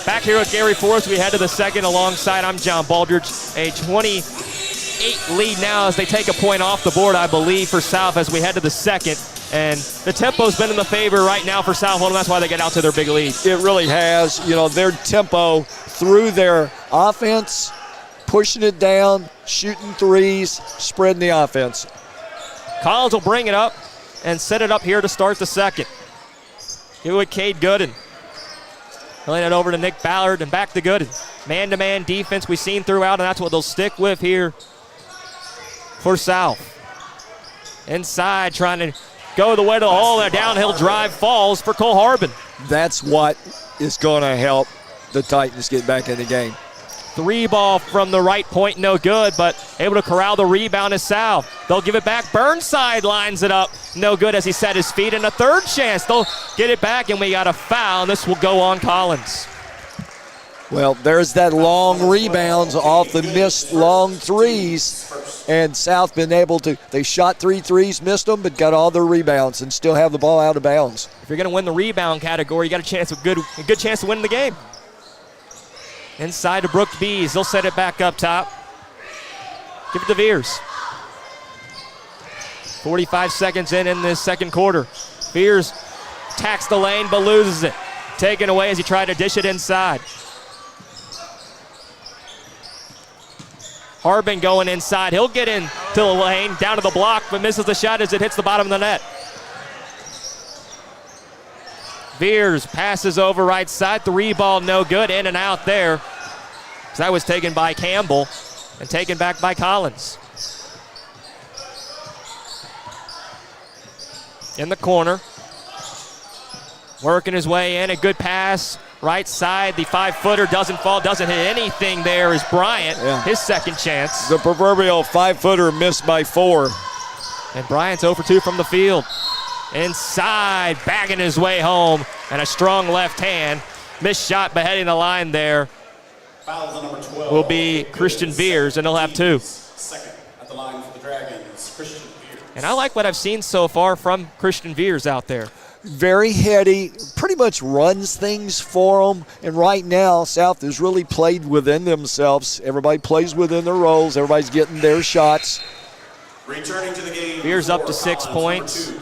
Back here with Gary Forrest, we head to the second alongside. I'm John Baldridge. A 28 lead now as they take a point off the board, I believe, for South as we head to the second. And the tempo's been in the favor right now for South Oldham. That's why they get out to their big lead. It really has. You know, their tempo through their offense, pushing it down, shooting threes, spreading the offense. Collins will bring it up and set it up here to start the second. Give it with Cade Gooden. Laying it over to Nick Ballard and back to Gooden. Man-to-man defense we've seen throughout, and that's what they'll stick with here for South. Inside, trying to go the way to the hole. That downhill drive falls for Cole Harbin. That's what is going to help the Titans get back in the game. 3-ball from the right point, no good, but able to corral the rebound is South. They'll give it back. Burnside lines it up, no good as he set his feet. And a third chance, they'll get it back, and we got a foul, and this will go on Collins. Well, there's that long rebounds off the missed long threes, and South been able to, they shot 3 threes, missed them, but got all their rebounds and still have the ball out of bounds. If you're going to win the rebound category, you got a good chance to win the game. Inside to Brooke Bees. They'll set it back up top. Give it to Veers. 45 seconds in this second quarter. Veers attacks the lane but loses it. Taken away as he tried to dish it inside. Harbin going inside. He'll get into the lane, down to the block, but misses the shot as it hits the bottom of the net. Veers passes over right side. 3-ball, no good. In and out there. So that was taken by Campbell and taken back by Collins. In the corner. Working his way in. A good pass. Right side. The 5-footer doesn't fall. Doesn't hit anything there is Bryant. Yeah. His second chance. The proverbial 5-footer missed by 4. And Bryant's 0 for 2 from the field. Inside, bagging his way home, and a strong left hand. Missed shot beheading the line there. Foul number 12. Will be Christian Veers, and he'll have 2. Second at the line for the Dragons, Christian Veers. And I like what I've seen so far from Christian Veers out there. Very heady, pretty much runs things for them. And right now, South has really played within themselves. Everybody plays within their roles. Everybody's getting their shots. Returning to the game. Veers up to 6 points.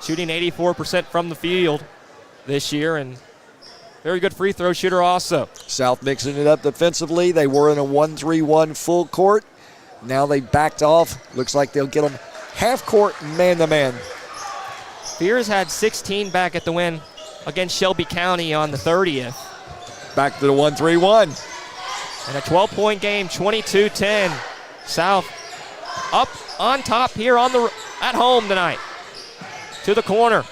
Shooting 84% from the field this year, and very good free throw shooter also. South mixing it up defensively. They were in a 1-3-1 full court. Now they backed off. Looks like they'll get them half court man-to-man. Veers had 16 back at the win against Shelby County on the 30th. Back to the 1-3-1. And a 12-point game, 22-10. South up on top here at home tonight. To the corner.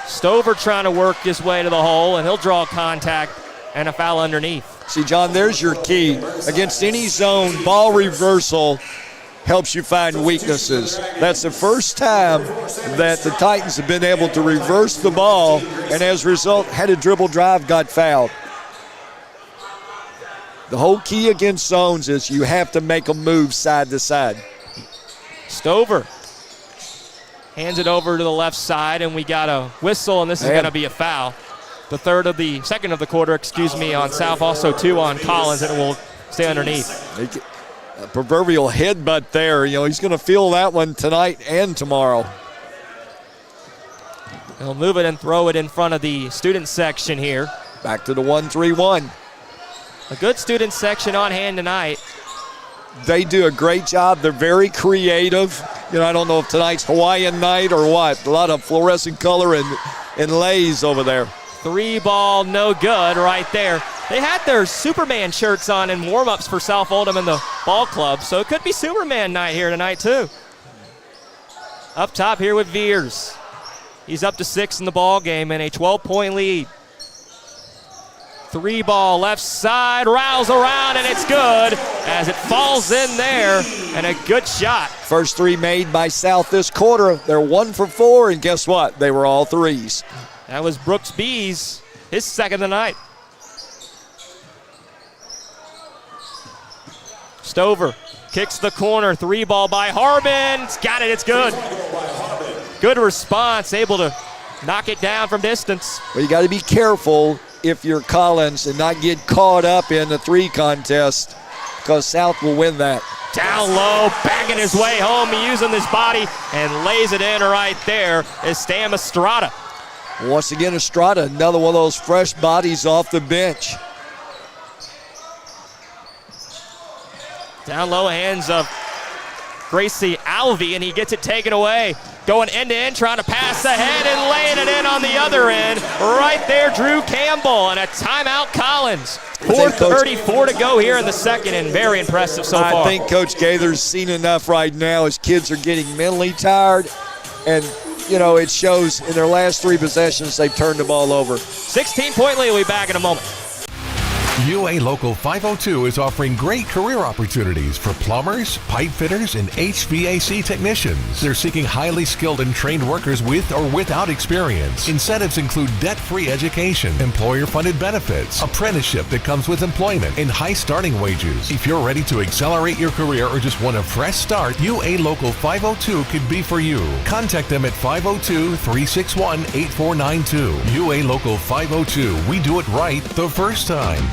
Stover trying to work his way to the hole, and he'll draw contact and a foul underneath. See, John, there's your key. Against any zone, ball reversal, helps you find weaknesses. That's the first time that the Titans have been able to reverse the ball, and as a result, had a dribble drive, got fouled. The whole key against zones is you have to make them move side to side. Stover hands it over to the left side, and we got a whistle, and this is going to be a foul. The second of the quarter, on South, also 2 on Collins, and it will stay underneath. A proverbial headbutt there. He's going to feel that one tonight and tomorrow. He'll move it and throw it in front of the student section here. Back to the 1-3-1. A good student section on hand tonight. They do a great job. They're very creative. I don't know if tonight's Hawaiian night or what. A lot of fluorescent color and lays over there. 3 ball, no good right there. They had their Superman shirts on in warm-ups for South Oldham in the ball club, so it could be Superman night here tonight too. Up top here with Veers. He's up to 6 in the ball game and a 12-point lead. 3 ball left side, rouse around, and it's good as it falls in there, and a good shot. First 3 made by South this quarter. They're 1 for 4, and guess what? They were all threes. That was Brooks Bees, his second of the night. Stover kicks the corner, 3 ball by Harbin. It's got it, it's good. Good response, able to knock it down from distance. Well, you got to be careful if you're Collins and not get caught up in the 3 contest, because South will win that. Down low, banging his way home, using his body, and lays it in right there is Stam Estrada. Once again, Estrada, another one of those fresh bodies off the bench. Down low, hands of Gracie Alvey, and he gets it taken away. Going end-to-end, trying to pass ahead and laying it in on the other end. Right there, Drew Campbell, and a timeout Collins. 4:34 to go here in the second, and very impressive so far. I think Coach Gaither's seen enough right now. His kids are getting mentally tired, and it shows in their last 3 possessions they've turned the ball over. 16-point lead. We'll be back in a moment. UA Local 502 is offering great career opportunities for plumbers, pipe fitters, and HVAC technicians. They're seeking highly skilled and trained workers with or without experience. Incentives include debt-free education, employer-funded benefits, apprenticeship that comes with employment, and high starting wages. If you're ready to accelerate your career or just want a fresh start, UA Local 502 could be for you. Contact them at 502-361-8492. UA Local 502. We do it right the first time.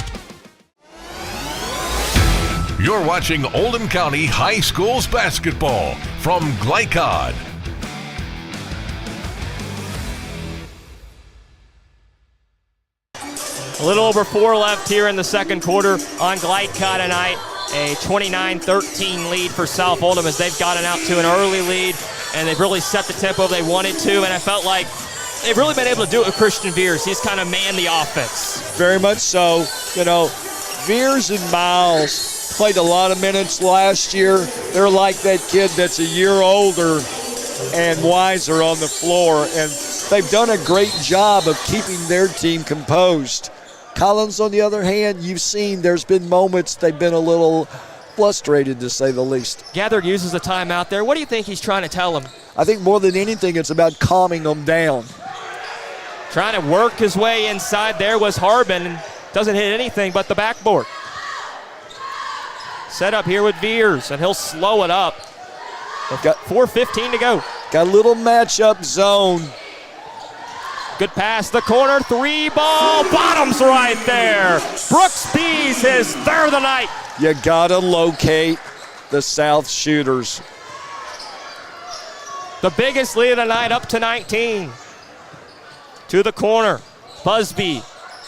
You're watching Oldham County High Schools basketball from Glycod. A little over 4 left here in the second quarter on Glycod tonight. A 29-13 lead for South Oldham as they've gotten out to an early lead, and they've really set the tempo they wanted to, and I felt like they've really been able to do it with Christian Veers. He's kind of manned the offense. Very much so. Veers and Miles played a lot of minutes last year. They're like that kid that's a year older and wiser on the floor, and they've done a great job of keeping their team composed. Collins, on the other hand, you've seen there's been moments they've been a little frustrated, to say the least. Gathered uses a timeout there. What do you think he's trying to tell them? I think more than anything, it's about calming them down. Trying to work his way inside there was Harbin, and doesn't hit anything but the backboard. Set up here with Veers, and he'll slow it up. Got 4:15 to go. Got a little matchup zone. Good pass, the corner, 3 ball, bottoms right there. Brooks Bees, his third of the night. You gotta locate the South shooters. The biggest lead of the night, up to 19. To the corner, Busby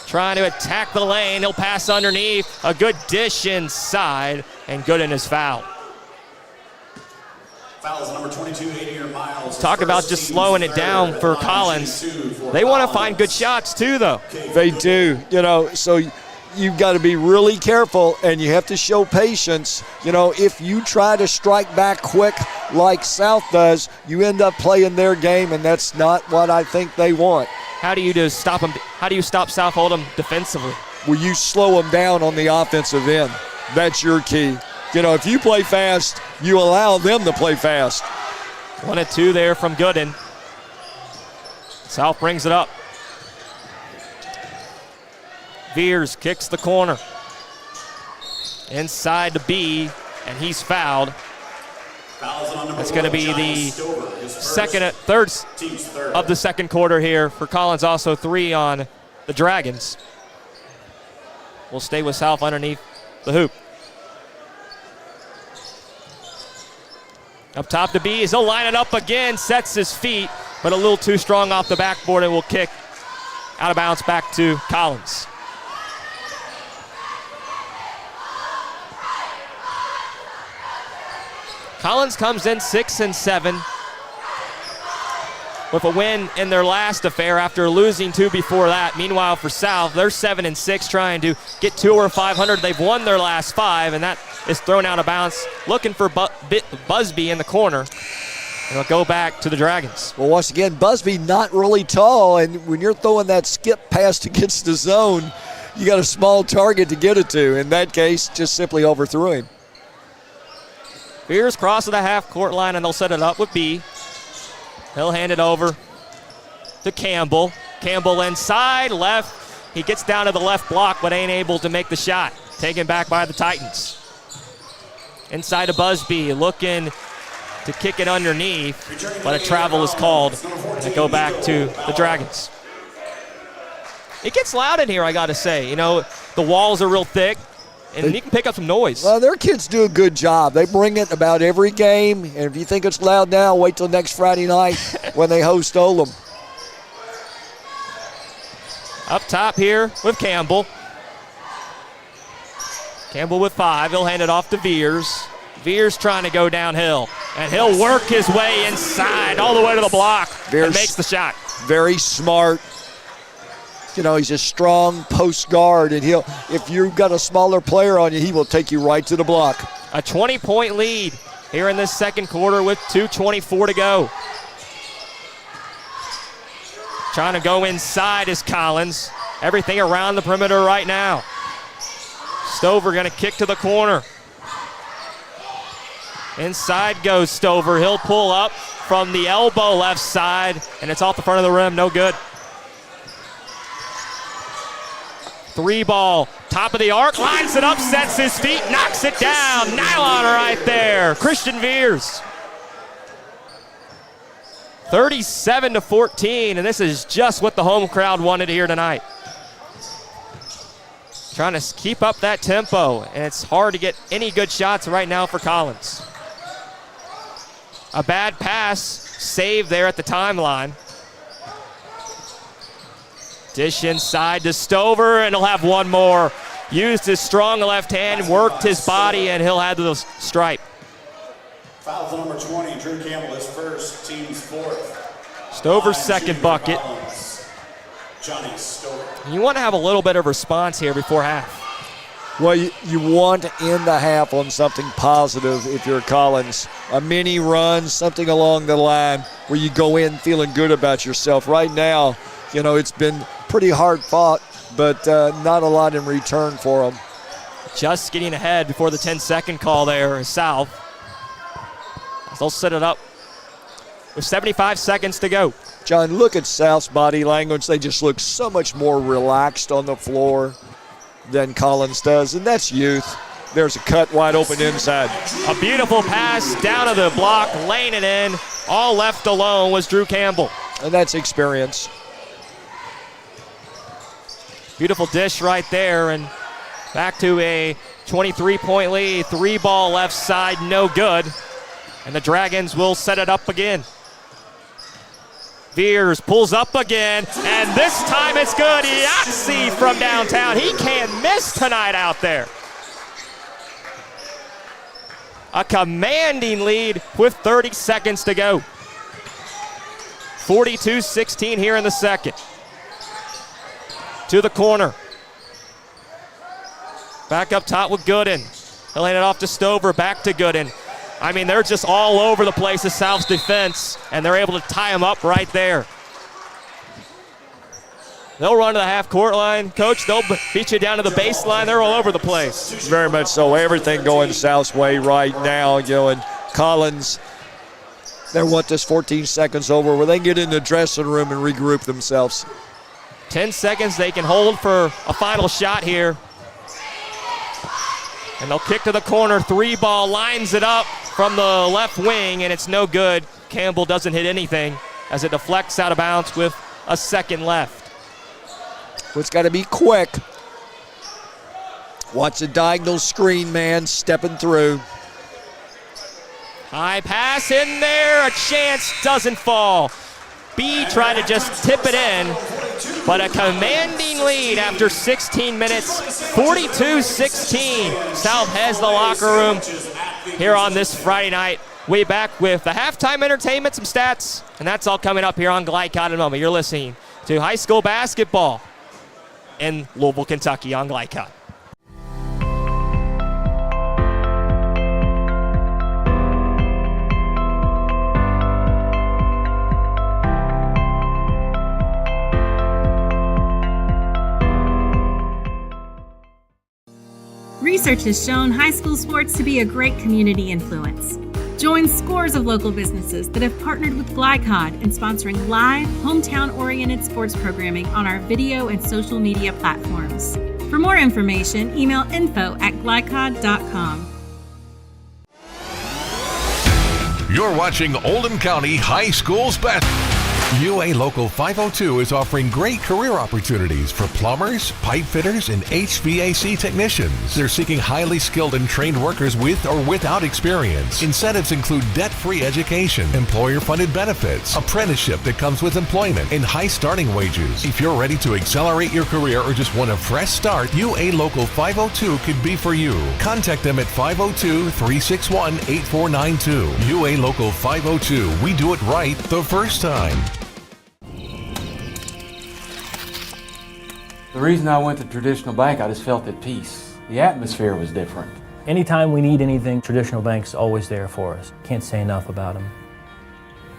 trying to attack the lane. He'll pass underneath. A good dish inside, and good in his foul. Fouls number 22, Adrian Miles. Talk about just slowing it down for Collins. They want to find good shots too, though. They do, so you've got to be really careful, and you have to show patience. If you try to strike back quick like South does, you end up playing their game, and that's not what I think they want. How do you stop them? How do you stop South Oldham defensively? Well, you slow them down on the offensive end. That's your key. If you play fast, you allow them to play fast. 1-2 there from Gooden. South brings it up. Veers kicks the corner. Inside to B, and he's fouled. That's going to be the third of the second quarter here for Collins. Also 3 on the Dragons. We'll stay with South underneath the hoop. Up top to B, he'll line it up again, sets his feet, but a little too strong off the backboard and will kick out of bounds back to Collins. Collins comes in 6-7 with a win in their last affair after losing 2 before that. Meanwhile, for South, they're 7-6 trying to get to over 500. They've won their last 5, and that is thrown out of bounds. Looking for Busby in the corner. And it'll go back to the Dragons. Well, once again, Busby not really tall, and when you're throwing that skip pass against the zone, you got a small target to get it to. In that case, just simply overthrew him. Veers crosses the half-court line, and they'll set it up with B. He'll hand it over to Campbell. Campbell inside, left. He gets down to the left block, but ain't able to make the shot. Taken back by the Titans. Inside to Busby, looking to kick it underneath, but a travel is called, and they go back to the Dragons. It gets loud in here, I got to say. The walls are real thick, and you can pick up some noise. Well, their kids do a good job. They bring it about every game, and if you think it's loud now, wait till next Friday night when they host Oldham. Up top here with Campbell. Campbell with 5. He'll hand it off to Veers. Veers trying to go downhill, and he'll work his way inside all the way to the block and makes the shot. Very smart. He's a strong post guard, and if you've got a smaller player on you, he will take you right to the block. A 20-point lead here in this second quarter with 2:24 to go. Trying to go inside is Collins. Everything around the perimeter right now. Stover going to kick to the corner. Inside goes Stover. He'll pull up from the elbow left side, and it's off the front of the rim. No good. 3 ball, top of the arc, lines it up, sets his feet, knocks it down. Nylon right there. Christian Veers. 37-14, and this is just what the home crowd wanted here tonight. Trying to keep up that tempo, and it's hard to get any good shots right now for Collins. A bad pass, saved there at the timeline. Dish inside to Stover, and he'll have one more. Used his strong left hand, worked his body, and he'll have the stripe. Foul number 20, Drew Campbell is first, team's 4th. Stover's second bucket. Johnny Stover. You want to have a little bit of response here before half. Well, you want to end the half on something positive if you're Collins. A mini run, something along the line where you go in feeling good about yourself. Right now, it's been pretty hard fought, but not a lot in return for them. Just getting ahead before the 10-second call there is South. They'll set it up with 75 seconds to go. John, look at South's body language. They just look so much more relaxed on the floor than Collins does, and that's youth. There's a cut wide open inside. A beautiful pass down to the block, laying it in. All left alone was Drew Campbell. And that's experience. Beautiful dish right there, and back to a 23-point lead. 3 ball left side, no good. And the Dragons will set it up again. Veers pulls up again, and this time it's good. Yahtzee from downtown. He can't miss tonight out there. A commanding lead with 30 seconds to go. 42-16 here in the second. To the corner. Back up top with Gooden. He'll hand it off to Stover, back to Gooden. I mean, they're just all over the place, the South's defense, and they're able to tie him up right there. They'll run to the half-court line. Coach, they'll beat you down to the baseline. They're all over the place. Very much so. Everything going South's way right now. And Collins, they want this 14 seconds over where they can get in the dressing room and regroup themselves. 10 seconds they can hold for a final shot here. And they'll kick to the corner. 3-ball lines it up from the left wing, and it's no good. Campbell doesn't hit anything as it deflects out of bounds with a second left. It's got to be quick. Watch the diagonal screen man stepping through. High pass in there. A chance, doesn't fall. B trying to just tip it in, but a commanding lead after 16 minutes, 42-16. South has the locker room here on this Friday night. Way back with the halftime entertainment, some stats, and that's all coming up here on Glycod in a moment. You're listening to high school basketball in Louisville, Kentucky on Glycod. Research has shown high school sports to be a great community influence. Join scores of local businesses that have partnered with Glycod in sponsoring live, hometown-oriented sports programming on our video and social media platforms. For more information, email info@glycod.com. You're watching Oldham County High School's best. UA Local 502 is offering great career opportunities for plumbers, pipe fitters, and HVAC technicians. They're seeking highly skilled and trained workers with or without experience. Incentives include debt-free education, employer-funded benefits, apprenticeship that comes with employment, and high starting wages. If you're ready to accelerate your career or just want a fresh start, UA Local 502 could be for you. Contact them at 502-361-8492. UA Local 502. We do it right the first time. The reason I went to Traditional Bank, I just felt at peace. The atmosphere was different. Anytime we need anything, Traditional Bank's always there for us. Can't say enough about them.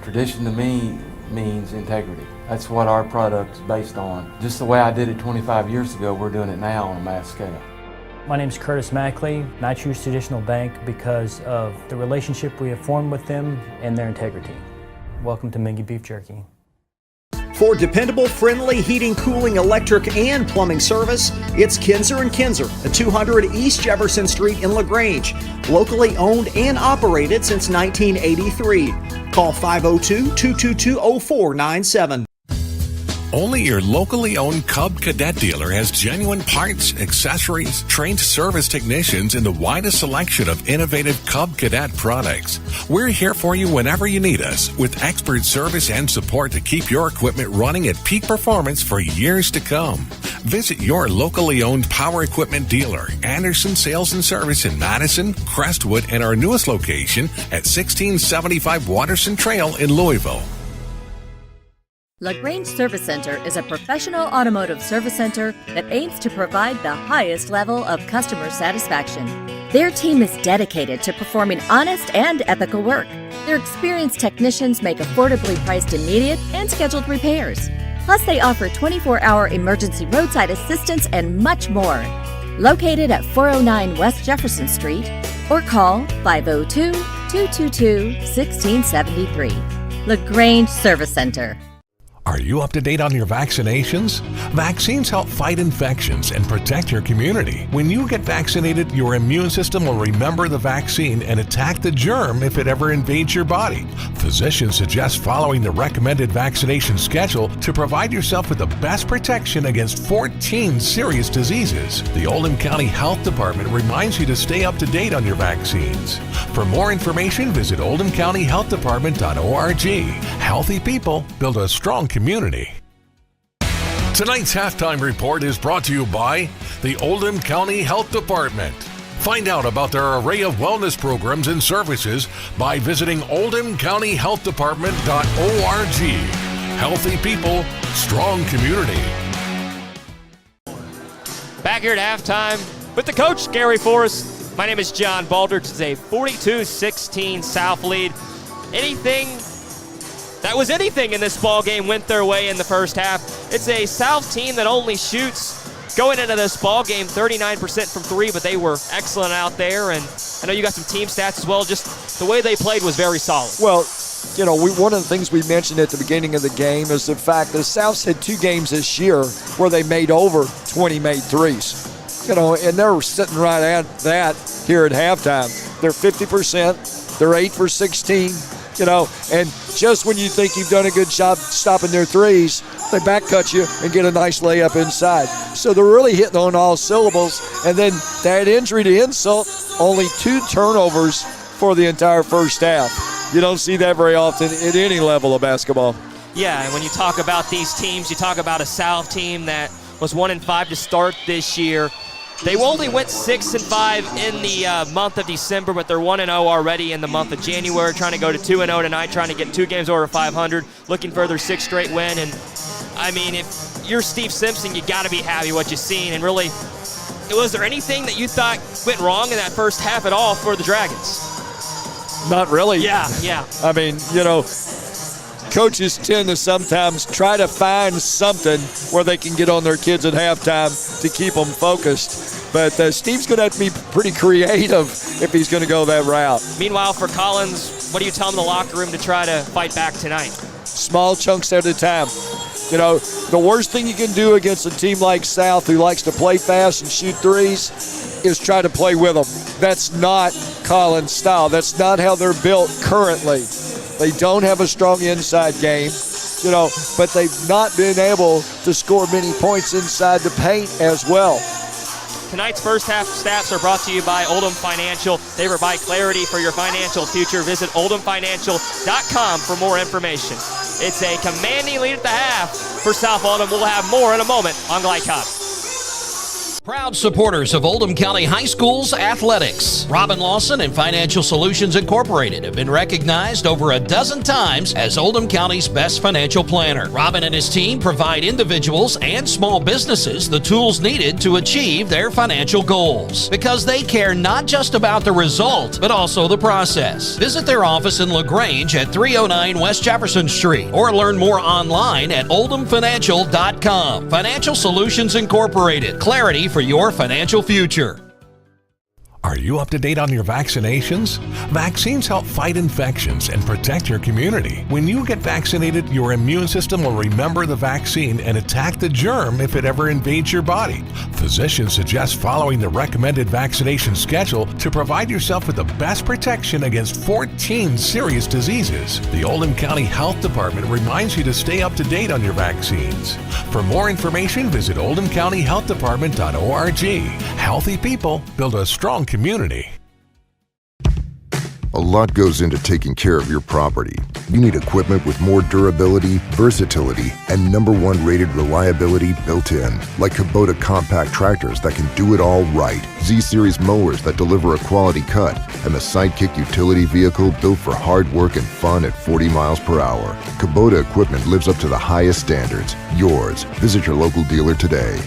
Tradition to me means integrity. That's what our product's based on. Just the way I did it 25 years ago, we're doing it now on a mass scale. My name is Curtis Mackley, and I choose Traditional Bank because of the relationship we have formed with them and their integrity. Welcome to Mingy Beef Jerky. For dependable, friendly heating, cooling, electric, and plumbing service, it's Kinzer & Kinzer at 200 East Jefferson Street in LaGrange. Locally owned and operated since 1983. Call 502-222-0497. Only your locally owned Cub Cadet dealer has genuine parts, accessories, trained service technicians, and the widest selection of innovative Cub Cadet products. We're here for you whenever you need us, with expert service and support to keep your equipment running at peak performance for years to come. Visit your locally owned power equipment dealer, Anderson Sales and Service in Madison, Crestwood, and our newest location at 1675 Watterson Trail in Louisville. LaGrange Service Center is a professional automotive service center that aims to provide the highest level of customer satisfaction. Their team is dedicated to performing honest and ethical work. Their experienced technicians make affordably priced immediate and scheduled repairs. Plus, they offer 24-hour emergency roadside assistance and much more. Located at 409 West Jefferson Street, or call 502-222-1673. LaGrange Service Center. Are you up to date on your vaccinations? Vaccines help fight infections and protect your community. When you get vaccinated, your immune system will remember the vaccine and attack the germ if it ever invades your body. Physicians suggest following the recommended vaccination schedule to provide yourself with the best protection against 14 serious diseases. The Oldham County Health Department reminds you to stay up to date on your vaccines. For more information, visit oldhamcountyhealthdepartment.org. Healthy people build a strong community. Tonight's halftime report is brought to you by the Oldham County Health Department. Find out about their array of wellness programs and services by visiting oldhamcountyhealthdepartment.org. Healthy people, strong community. Back here at halftime with the coach, Gary Forrest. My name is John Baldrige. It's a 42-16 South lead. Anything that was anything in this ball game went their way in the first half. It's a South team that only shoots, going into this ball game, 39% from three, but they were excellent out there. And I know you got some team stats as well. Just the way they played was very solid. Well, you know, one of the things we mentioned at the beginning of the game is the fact that South's had 2 games this year where they made over 20 made threes. You know, and they're sitting right at that here at halftime. They're 50%. They're 8 for 16. You know, and just when you think you've done a good job stopping their threes, they back cut you and get a nice layup inside. So they're really hitting on all syllables. And then that injury to insult, only 2 turnovers for the entire first half. You don't see that very often at any level of basketball. Yeah, and when you talk about these teams, you talk about a South team that was 1-5 to start this year. They only went 6-5 in the month of December, but they're 1-0 already in the month of January, trying to go to 2-0 tonight, trying to get 2 games over 500, looking for their 6th straight win. And, I mean, if you're Steve Simpson, you got to be happy what you've seen. And really, was there anything that you thought went wrong in that first half at all for the Dragons? Not really. Yeah. I mean, you know, coaches tend to sometimes try to find something where they can get on their kids at halftime to keep them focused. But Steve's going to have to be pretty creative if he's going to go that route. Meanwhile, for Collins, what do you tell him in the locker room to try to fight back tonight? Small chunks at a time. You know, the worst thing you can do against a team like South who likes to play fast and shoot threes is try to play with them. That's not Collins' style. That's not how they're built currently. They don't have a strong inside game, you know, but they've not been able to score many points inside the paint as well. Tonight's first half stats are brought to you by Oldham Financial. They provide clarity for your financial future. Visit oldhamfinancial.com for more information. It's a commanding lead at the half for South Oldham. We'll have more in a moment on Glide Cop. Proud supporters of Oldham County High School's athletics. Robin Lawson and Financial Solutions Incorporated have been recognized over a dozen times as Oldham County's best financial planner. Robin and his team provide individuals and small businesses the tools needed to achieve their financial goals because they care not just about the result, but also the process. Visit their office in LaGrange at 309 West Jefferson Street or learn more online at oldhamfinancial.com. Financial Solutions Incorporated. Clarity for your financial future. Are you up to date on your vaccinations? Vaccines help fight infections and protect your community. When you get vaccinated, your immune system will remember the vaccine and attack the germ if it ever invades your body. Physicians suggest following the recommended vaccination schedule to provide yourself with the best protection against 14 serious diseases. The Oldham County Health Department reminds you to stay up to date on your vaccines. For more information, visit oldhamcountyhealthdepartment.org. Healthy people build a strong community. A lot goes into taking care of your property. You need equipment with more durability, versatility, and #1 rated reliability built in, like Kubota compact tractors that can do it all right, Z-Series mowers that deliver a quality cut, and the Sidekick utility vehicle built for hard work and fun at 40 miles per hour. Kubota equipment lives up to the highest standards. Yours. Visit your local dealer today.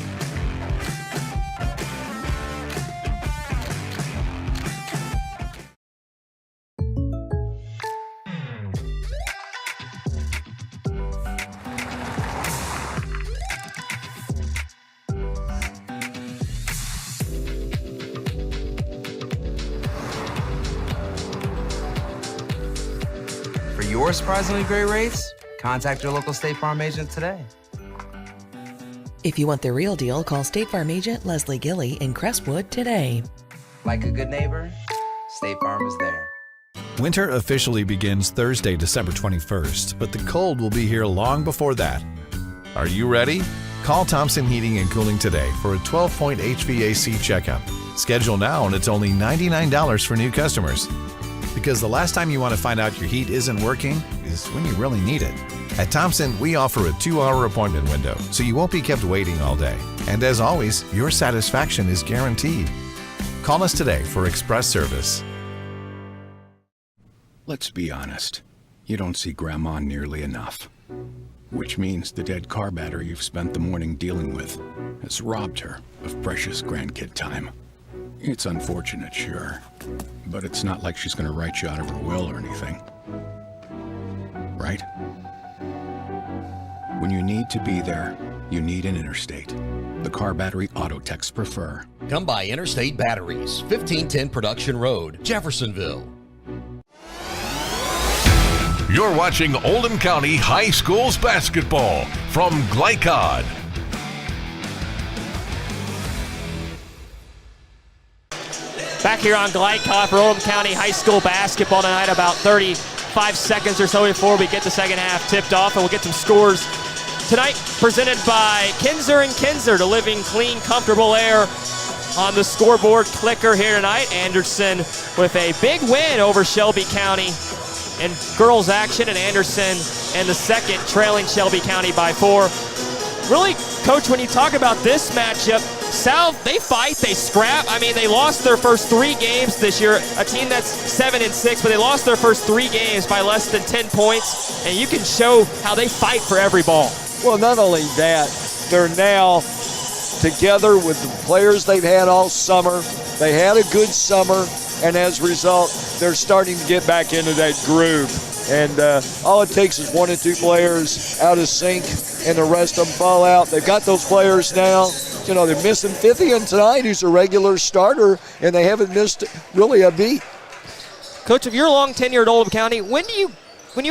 For your surprisingly great rates, contact your local State Farm agent today. If you want the real deal, call State Farm agent Leslie Gilly in Crestwood today. Like a good neighbor, State Farm is there. Winter officially begins Thursday, December 21st, but the cold will be here long before that. Are you ready? Call Thompson Heating and Cooling today for a 12-point HVAC checkup. Schedule now and it's only $99 for new customers. Because the last time you want to find out your heat isn't working is when you really need it. At Thompson, we offer a 2-hour appointment window, so you won't be kept waiting all day. And as always, your satisfaction is guaranteed. Call us today for express service. Let's be honest. You don't see Grandma nearly enough. Which means the dead car battery you've spent the morning dealing with has robbed her of precious grandkid time. It's unfortunate, sure, but it's not like she's going to write you out of her will or anything. Right? When you need to be there, you need an Interstate. The car battery auto techs prefer. Come by Interstate Batteries, 1510 Production Road, Jeffersonville. You're watching Oldham County High Schools basketball from Glycod. Back here on Glycod for Oldham County High School basketball tonight, about 35 seconds or so before we get the second half tipped off, and we'll get some scores tonight presented by Kinzer & Kinzer, delivering clean, comfortable air on the scoreboard clicker here tonight. Anderson with a big win over Shelby County in girls action, and Anderson in the second, trailing Shelby County by 4. Really, Coach, when you talk about this matchup, South, they fight, they scrap. I mean, they lost their first 3 games this year, a team that's 7-6, but they lost their first 3 games by less than 10 points, and you can show how they fight for every ball. Well, not only that, they're now together with the players they've had all summer. They had a good summer, and as a result, they're starting to get back into that groove. And all it takes is 1 or 2 players out of sync, and the rest of them fall out. They've got those players now. You know, they're missing Fithian tonight, who's a regular starter, and they haven't missed really a beat. Coach, if you're long tenured at Oldham County, when you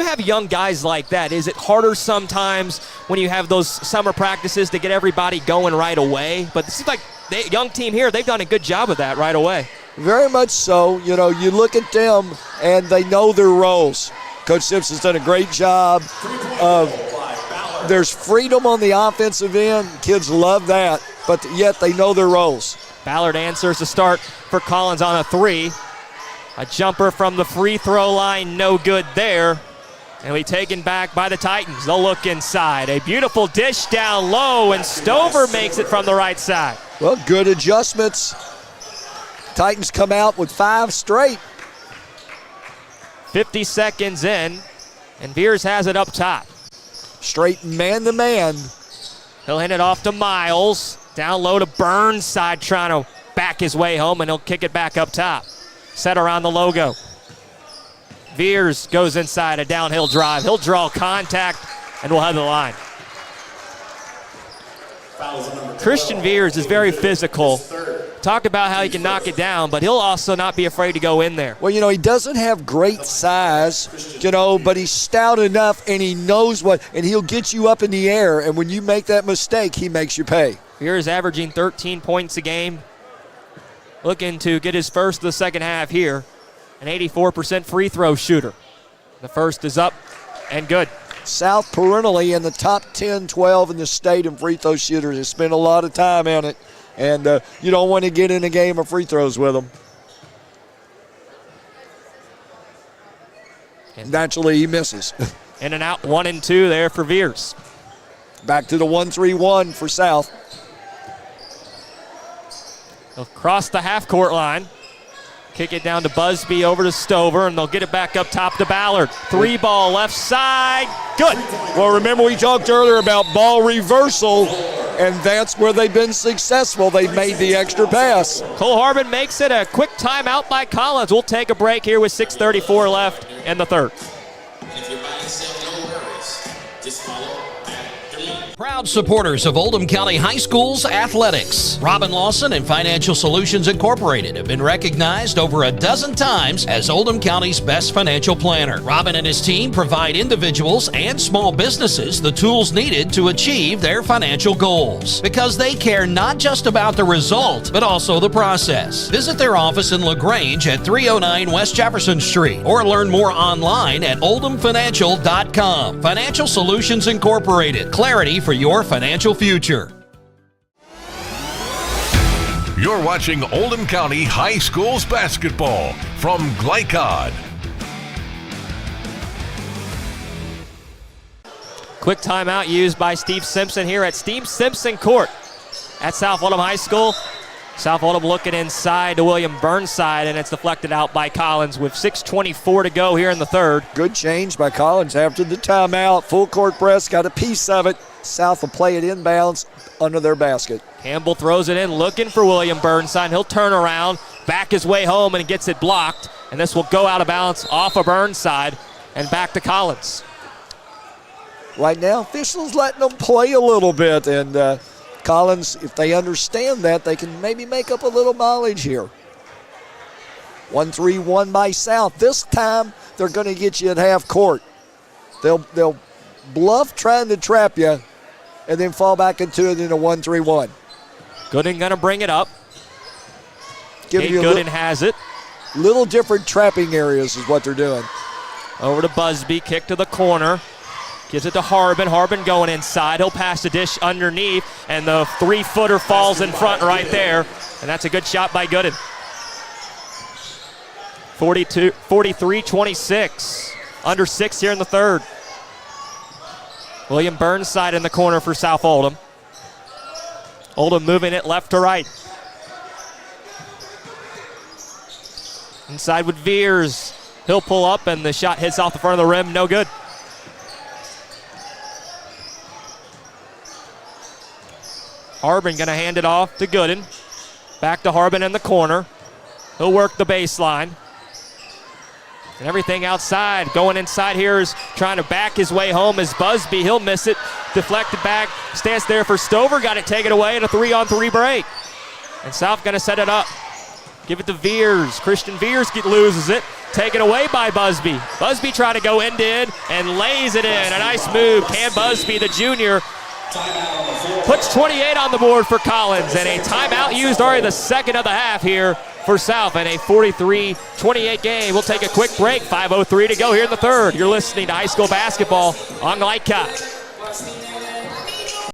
have young guys like that, is it harder sometimes when you have those summer practices to get everybody going right away? But it seems like the young team here, they've done a good job of that right away. Very much so. You know, you look at them, and they know their roles. Coach Simpson's done a great job of, there's freedom on the offensive end. Kids love that, but yet they know their roles. Ballard answers the start for Collins on a 3. A jumper from the free throw line, no good there. And we taken back by the Titans. They'll look inside. A beautiful dish down low, and Stover makes it from the right side. Well, good adjustments. Titans come out with 5 straight. 50 seconds in, and Beers has it up top. Straight man-to-man. He'll hand it off to Miles. Down low to Burnside, trying to back his way home, and he'll kick it back up top. Set around the logo. Veers goes inside, a downhill drive. He'll draw contact, and we'll have the line. Christian Veers is very physical. Talk about how he can knock it down, but he'll also not be afraid to go in there. Well, you know, he doesn't have great size, you know, but he's stout enough, and he knows what, and he'll get you up in the air, and when you make that mistake, he makes you pay. Veers averaging 13 points a game. Looking to get his first of the second half here. An 84% free throw shooter. The first is up and good. South perennially in the top 10, 12 in the state in free throw shooters. They spend a lot of time on it. And you don't want to get in a game of free throws with them. And naturally, he misses. In and out, 1 and 2 there for Veers. Back to the 1-3-1 for South. They'll cross the half-court line. Kick it down to Busby, over to Stover, and they'll get it back up top to Ballard. 3 ball left side, good. Well, remember we talked earlier about ball reversal, and that's where they've been successful. They made the extra pass. Cole Harbin makes it a quick timeout by Collins. We'll take a break here with 6:34 left in the third. If you're by yourself, no worries. Just follow after me. Proud supporters of Oldham County High Schools athletics. Robin Lawson and Financial Solutions Incorporated have been recognized over a dozen times as Oldham County's best financial planner. Robin and his team provide individuals and small businesses the tools needed to achieve their financial goals, because they care not just about the result, but also the process. Visit their office in LaGrange at 309 West Jefferson Street, or learn more online at oldhamfinancial.com. Financial Solutions Incorporated. Clarity for your financial future. You're watching Oldham County High Schools basketball from Glycod. Quick timeout used by Steve Simpson here at Steve Simpson Court at South Oldham High School. South Oldham looking inside to William Burnside, and it's deflected out by Collins with 6:24 to go here in the third. Good change by Collins after the timeout. Full court press, got a piece of it. South will play it inbounds under their basket. Campbell throws it in, looking for William Burnside. He'll turn around, back his way home, and he gets it blocked. And this will go out of bounds off of Burnside and back to Collins. right now, officials letting them play a little bit. And Collins, if they understand that, they can maybe make up a little mileage here. 1-3-1 by South. This time, they're going to get you at half court. They'll bluff trying to trap you and then fall back into it in a 1-3-1. Gooden going to bring it up. Kate Gooden has it. Little different trapping areas is what they're doing. Over to Busby, kick to the corner. Gives it to Harbin. Harbin going inside. He'll pass the dish underneath, and the 3-footer falls in front right there. And that's a good shot by Gooden. 43-26. Under 6 here in the third. William Burnside in the corner for South Oldham. Oldham moving it left to right. Inside with Veers. He'll pull up, and the shot hits off the front of the rim. No good. Harbin going to hand it off to Gooden. Back to Harbin in the corner. He'll work the baseline. And everything outside. Going inside here is trying to back his way home as Busby. He'll miss it. Deflected back. Stands there for Stover. Got it taken away in a 3-on-3 break. And South going to set it up. Give it to Veers. Christian Veers loses it. Taken away by Busby. Busby trying to go end-to-end and lays it in. A nice move. Cam Busby, the junior, puts 28 on the board for Collins. And a timeout used already the second of the half here for South in a 43-28 game. We'll take a quick break. 5:03 to go here in the third. You're listening to high school basketball on Lycott.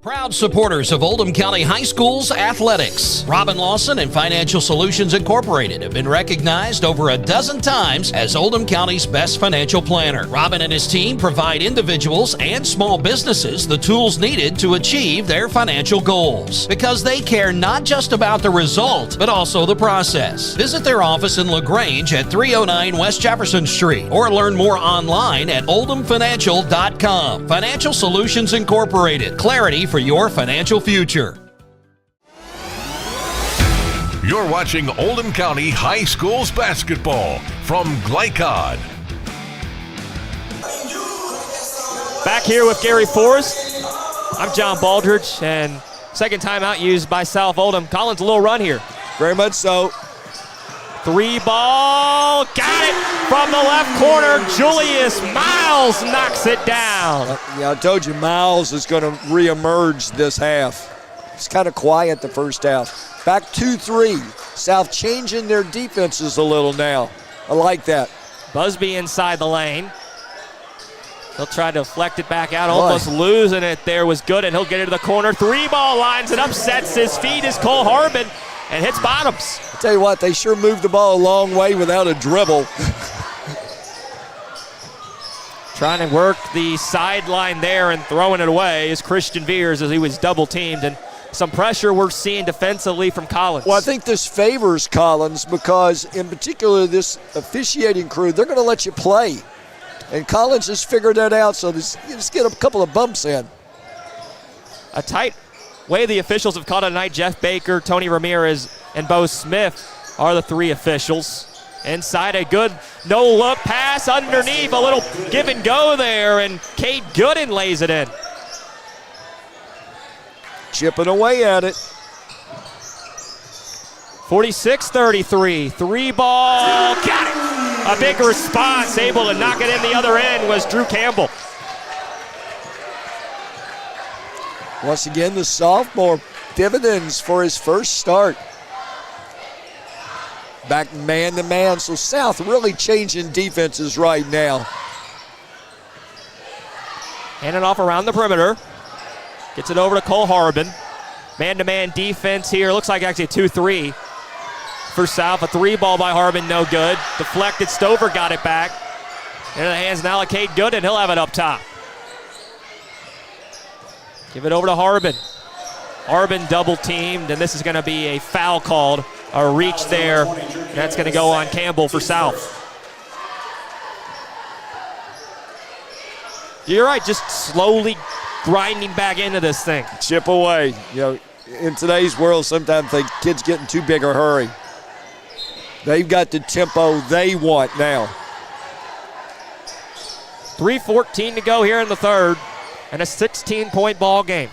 Proud supporters of Oldham County High School's athletics. Robin Lawson and Financial Solutions Incorporated have been recognized over a dozen times as Oldham County's best financial planner. Robin and his team provide individuals and small businesses the tools needed to achieve their financial goals, because they care not just about the result, but also the process. Visit their office in LaGrange at 309 West Jefferson Street, or learn more online at oldhamfinancial.com. Financial Solutions Incorporated. Clarity for your financial future. You're watching Oldham County High Schools basketball from Glycod. Back here with Gary Forrest. I'm John Baldridge, and second timeout used by South Oldham. Collins, a little run here. Very much so. 3-ball, got it from the left corner. Julius Miles knocks it down. Yeah, I told you Miles is going to reemerge this half. It's kind of quiet the first half. Back 2-3. South changing their defenses a little now. I like that. Busby inside the lane. He'll try to deflect it back out, almost losing it there was good, and he'll get it to the corner. 3-ball lines it up, sets his feet is Cole Harbin, and hits bottoms. I tell you what, they sure moved the ball a long way without a dribble. Trying to work the sideline there and throwing it away is Christian Veers as he was double teamed, and some pressure we're seeing defensively from Collins. Well, I think this favors Collins because, in particular, this officiating crew, they're going to let you play. And Collins has figured that out, so you just get a couple of bumps in. A tight way the officials have called it tonight. Jeff Baker, Tony Ramirez, and Bo Smith are the three officials. Inside, a good no-look pass underneath, a little give and go there, and Kate Gooden lays it in. Chipping away at it. 46-33, 3-ball, got it! A big response, able to knock it in the other end was Drew Campbell. Once again, the sophomore dividends for his first start. Back man-to-man, so South really changing defenses right now. Hand it off around the perimeter. Gets it over to Cole Harbin. Man-to-man defense here. Looks like actually a 2-3 for South. A 3-ball by Harbin, no good. Deflected, Stover got it back. Into the hands now of Kate Gooden. He'll have it up top. Give it over to Harbin. Harbin double teamed, and this is going to be a foul called. A reach there. That's going to go on Campbell for South. You're right, just slowly grinding back into this thing. Chip away. You know, in today's world, sometimes the kids get in too big a hurry. They've got the tempo they want now. 3:14 to go here in the third. and a 16-point ball game.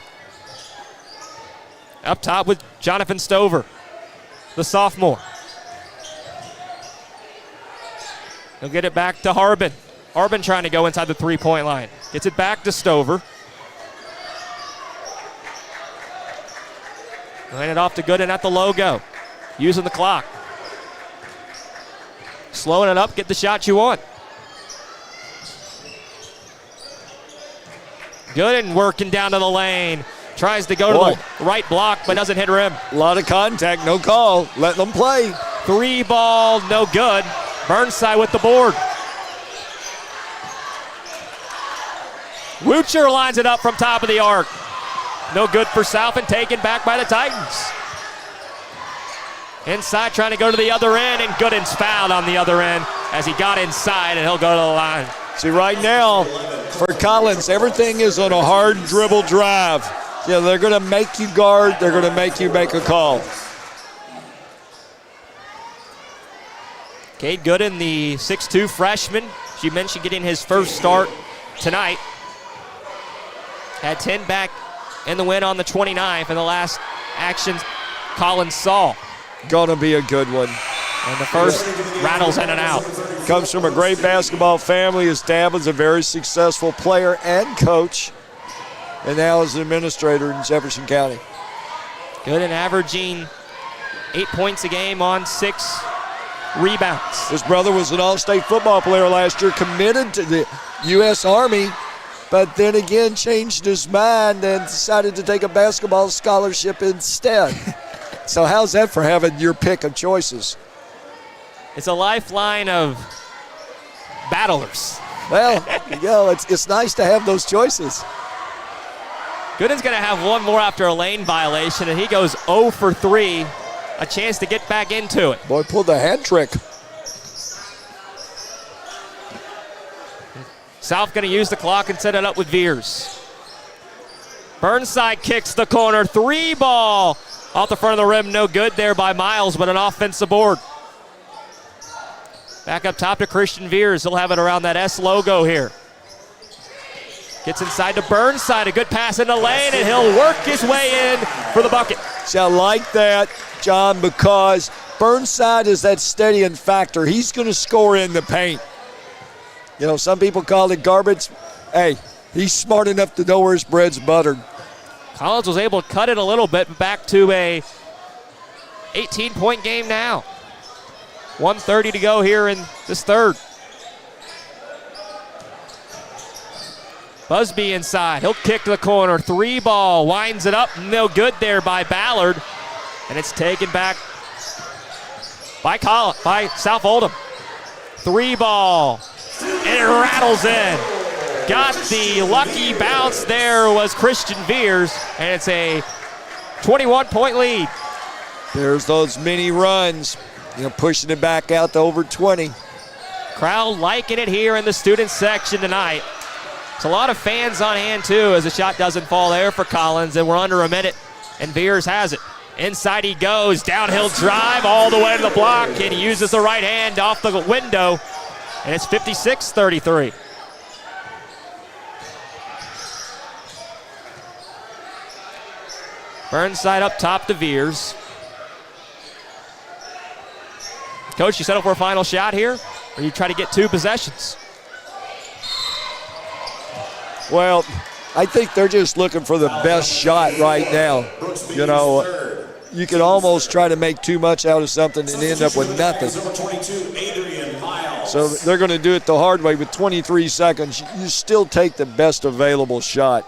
Up top with Jonathan Stover, the sophomore. He'll get it back to Harbin. Harbin trying to go inside the three-point line. Gets it back to Stover. Laying it off to Gooden at the logo. Using the clock. Slowing it up, get the shot you want. Gooden working down to the lane. Tries to go to the right block, but doesn't hit rim. A lot of contact, no call. Let them play. 3 ball, no good. Burnside with the board. Wucher lines it up from top of the arc. No good for South and taken back by the Titans. Inside trying to go to the other end, and Gooden's fouled on the other end as he got inside, and he'll go to the line. See, right now, for Collins, everything is on a hard dribble drive. Yeah, they're going to make you guard. They're going to make you make a call. Cade Gooden, the 6'2 freshman. She mentioned getting his first start tonight. Had 10 back in the win on the 29th, and the last action Collins saw. Gonna be a good one. And the first rattles in and out. Comes from a great basketball family. His dad was a very successful player and coach, and now is an administrator in Jefferson County. Gooden averaging 8 points a game on 6 rebounds. His brother was an all-state football player last year, committed to the U.S. Army, but then again changed his mind and decided to take a basketball scholarship instead. So how's that for having your pick of choices? It's a lifeline of battlers. Well, it's nice to have those choices. Gooden's going to have one more after a lane violation, and he goes 0 for 3. A chance to get back into it. Boy, pulled the hat trick. South going to use the clock and set it up with Veers. Burnside kicks the corner. 3 ball off the front of the rim. No good there by Miles, but an offensive board. Back up top to Christian Veers. He'll have it around that S logo here. Gets inside to Burnside. A good pass in the lane, and he'll work his way in for the bucket. See, I like that, John, because Burnside is that steadying factor. He's going to score in the paint. You know, some people call it garbage. Hey, he's smart enough to know where his bread's buttered. Collins was able to cut it a little bit, but back to a 18-point game now. 1:30 to go here in this third. Busby inside. He'll kick to the corner. 3 ball. Winds it up. No good there by Ballard. And it's taken back by South Oldham. 3 ball. And it rattles in. Got the lucky bounce there was Christian Veers. And it's a 21-point lead. There's those mini runs. Pushing it back out to over 20. Crowd liking it here in the student section tonight. It's a lot of fans on hand, too, as the shot doesn't fall there for Collins, and we're under a minute, and Veers has it. Inside he goes, downhill drive all the way to the block, and he uses the right hand off the window, and it's 56-33. Burnside up top to Veers. Coach, you settle for a final shot here, or you try to get 2 possessions? Well, I think they're just looking for the best shot right now. You can almost try to make too much out of something and end up with nothing. So they're going to do it the hard way with 23 seconds. You still take the best available shot.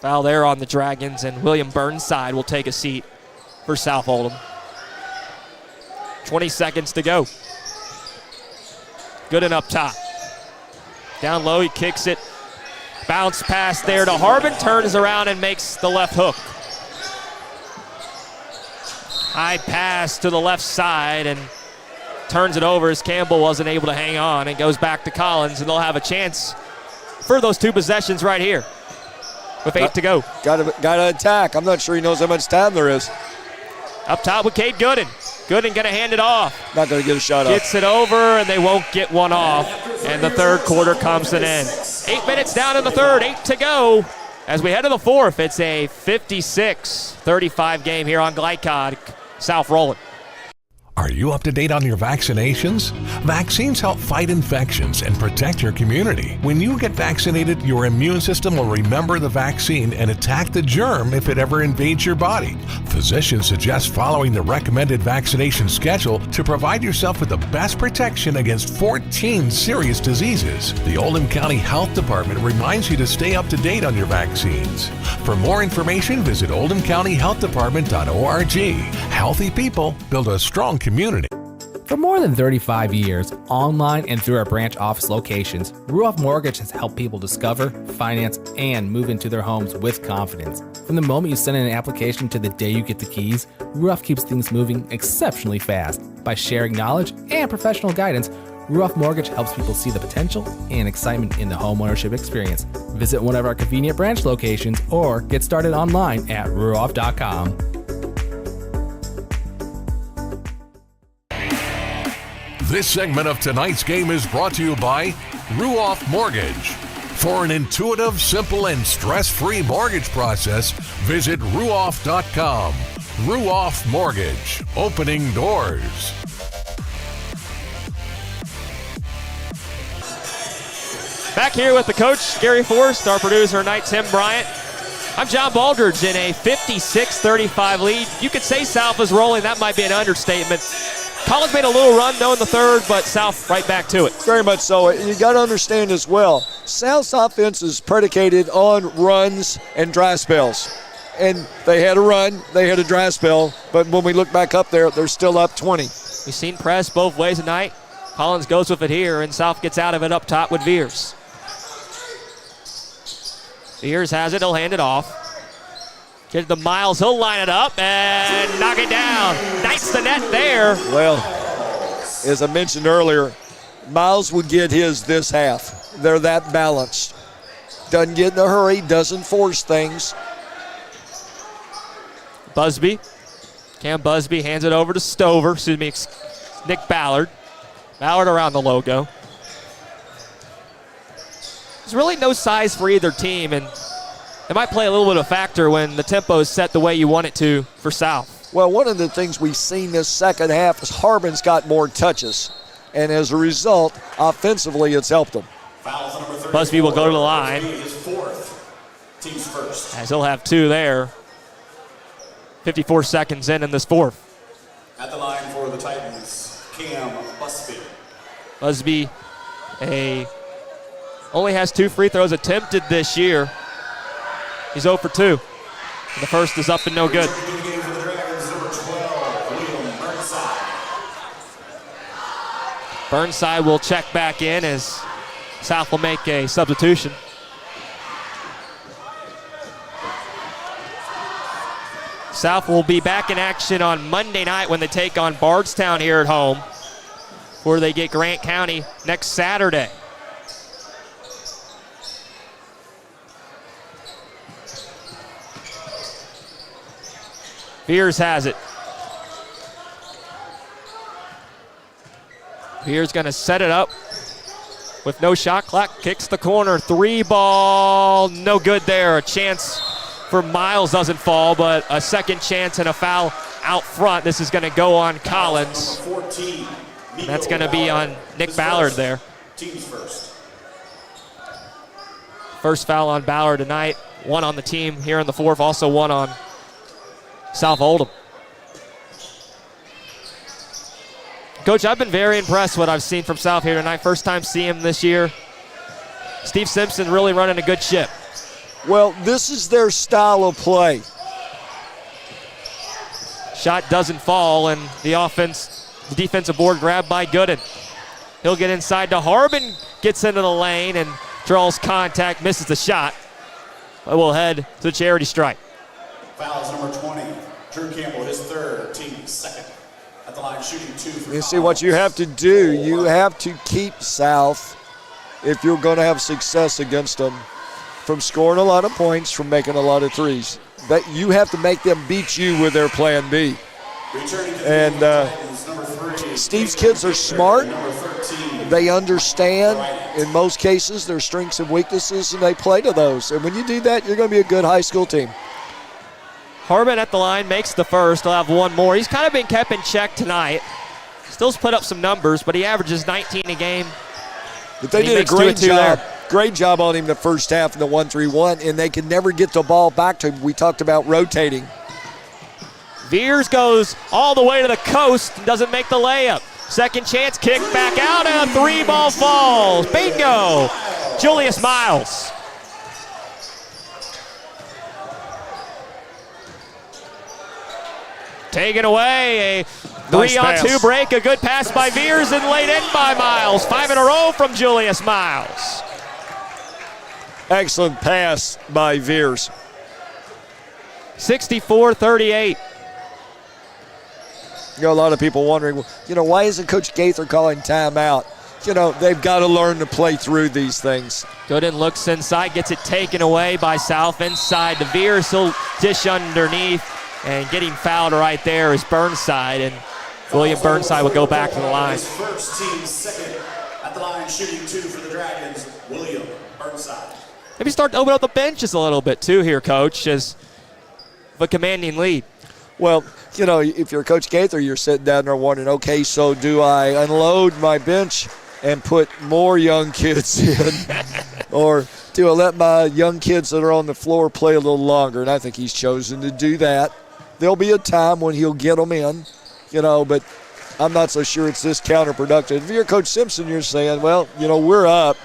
Foul there on the Dragons, and William Burnside will take a seat for South Oldham. 20 seconds to go. Gooden up top. Down low, he kicks it. Bounce pass there to Harbin, turns around and makes the left hook. High pass to the left side and turns it over as Campbell wasn't able to hang on. It goes back to Collins, and they'll have a chance for those 2 possessions right here with 8 to go. Got to attack. I'm not sure he knows how much time there is. Up top with Cade Gooden. Gooden going to hand it off. Not going to get a shot off. Gets it over, and they won't get one off. And the third quarter comes to an end. 8 minutes down in the third, 8 to go. As we head to the fourth, it's a 56-35 game here on Glycod. South rolling. Are you up to date on your vaccinations? Vaccines help fight infections and protect your community. When you get vaccinated, your immune system will remember the vaccine and attack the germ if it ever invades your body. Physicians suggest following the recommended vaccination schedule to provide yourself with the best protection against 14 serious diseases. The Oldham County Health Department reminds you to stay up to date on your vaccines. For more information, visit oldhamcountyhealthdepartment.org. Healthy people build a strong community. For more than 35 years, online and through our branch office locations, Ruoff Mortgage has helped people discover, finance, and move into their homes with confidence. From the moment you send in an application to the day you get the keys, Ruoff keeps things moving exceptionally fast. By sharing knowledge and professional guidance, Ruoff Mortgage helps people see the potential and excitement in the homeownership experience. Visit one of our convenient branch locations or get started online at ruoff.com. This segment of tonight's game is brought to you by Ruoff Mortgage. For an intuitive, simple, and stress-free mortgage process, visit ruoff.com. Ruoff Mortgage, opening doors. Back here with the coach, Gary Forrest, our producer tonight, Tim Bryant. I'm John Baldridge in a 56-35 lead. You could say South is rolling. That might be an understatement. College made a little run, though, in the third, but South right back to it. Very much so. You got to understand as well, South's offense is predicated on runs and dry spells. And they had a run, they had a dry spell, but when we look back up there, they're still up 20. We've seen press both ways tonight. Collins goes with it here, and South gets out of it up top with Veers. Veers has it, he'll hand it off. Get to Miles, he'll line it up and knock it down. Nice the net there. Well, as I mentioned earlier, Miles would get his this half. They're that balanced. Doesn't get in a hurry, doesn't force things. Busby, Cam Busby hands it over to Nick Ballard. Ballard around the logo. There's really no size for either team, and it might play a little bit of a factor when the tempo is set the way you want it to for South. Well, one of the things we've seen this second half is Harbin's got more touches, and as a result, offensively, it's helped them. Busby will go to the line. His fourth. Team's first. As he'll have two there. 54 seconds in this fourth. At the line for the Titans, Cam Busby. Busby only has 2 free throws attempted this year. He's 0 for 2. And the first is up and no good. Burnside will check back in as South will make a substitution. South will be back in action on Monday night when they take on Bardstown here at home, where they get Grant County next Saturday. Veers has it. Veers going to set it up with no shot clock. Kicks the corner. 3 ball. No good there. A chance for Miles doesn't fall, but a second chance and a foul out front. This is going to go on Collins. That's going to be on Nick Ballard there. Team's first. First foul on Ballard tonight. 1 on the team here in the fourth. Also 1 on South Oldham. Coach, I've been very impressed what I've seen from South here tonight. First time seeing him this year. Steve Simpson really running a good ship. Well, this is their style of play. Shot doesn't fall, and the defensive board grabbed by Gooden. He'll get inside to Harbin, gets into the lane and draws contact, misses the shot. But we'll head to the charity strike. Fouls number 20. Drew Campbell, his third, team second. At the line, shooting 2 for You see what you have to do. You have to keep South, if you're going to have success against them, from scoring a lot of points, from making a lot of threes. But you have to make them beat you with their plan B. And Steve's kids are smart. they understand, in most cases, their strengths and weaknesses, and they play to those. And when you do that, you're going to be a good high school team. Harmon at the line makes the first. He'll have one more. He's kind of been kept in check tonight. Still's put up some numbers, but he averages 19 a game. But they did a great job. Great job on him the first half in the 1-3-1, and they could never get the ball back to him. We talked about rotating. Veers goes all the way to the coast and doesn't make the layup. Second chance, kick back out, and a 3-ball falls. Bingo! Julius Miles. Taken away, a 3-on-2 break, a good pass by Veers and laid in by Miles. 5 in a row from Julius Miles. Excellent pass by Veers. 64-38. You know, a lot of people wondering, why isn't Coach Gaither calling timeout? They've got to learn to play through these things. Gooden looks inside, gets it taken away by South. Inside to Veers, he'll dish underneath. And getting fouled right there is Burnside, and William Burnside will go back to the line. First team second at the line, shooting 2 for the Dragons, William Burnside. Maybe start to open up the benches a little bit too here, Coach, as a commanding lead. Well, if you're Coach Gaither, you're sitting down there wondering, okay, so do I unload my bench and put more young kids in? Or do I let my young kids that are on the floor play a little longer? And I think he's chosen to do that. There'll be a time when he'll get them in, but I'm not so sure it's this counterproductive. If you're Coach Simpson, you're saying, well, we're up.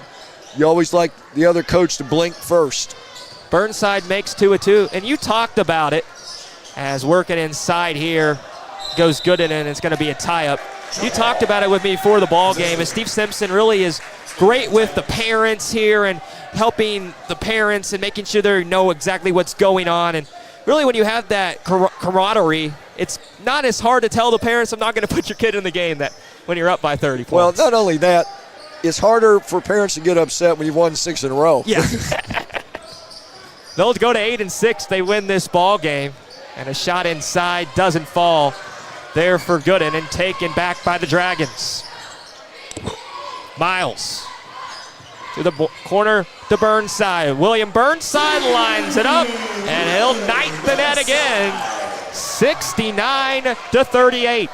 You always like the other coach to blink first. Burnside makes 2 of 2, and you talked about it as working inside here goes Gooden, and it's going to be a tie-up. You talked about it with me before the ball game, and Steve Simpson really is great with the parents here and helping the parents and making sure they know exactly what's going on. And really, when you have that camaraderie, it's not as hard to tell the parents, I'm not going to put your kid in the game that when you're up by 30 points. Well, not only that, it's harder for parents to get upset when you've won 6 in a row. Yeah. They'll go to 8-6. They win this ball game. And a shot inside doesn't fall there for Gooden and taken back by the Dragons. Miles to the corner to Burnside. William Burnside lines it up, and he'll knight the net again. 69-38.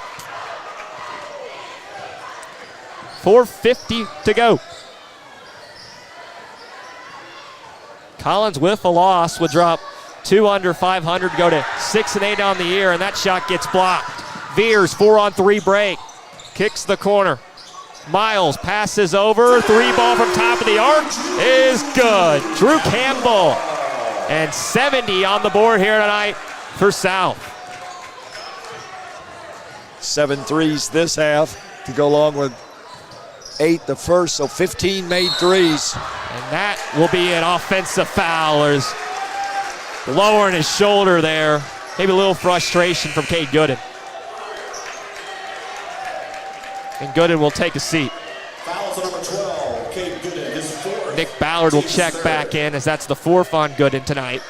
4:50 to go. Collins with a loss would drop 2 under 500, go to 6-8 on the year, and that shot gets blocked. Veers, 4-on-3 break, kicks the corner. Miles passes over, 3-ball from top of the arc is good. Drew Campbell, and 70 on the board here tonight for South. 7 threes this half to go along with 8 the first, so 15 made threes. And that will be an offensive foul. There's lowering his shoulder there. Maybe a little frustration from Cade Gooden. And Gooden will take a seat. Fouls number 12, Cade Gooden, his 4th. Nick Ballard will check back in as that's the 4th on Gooden tonight.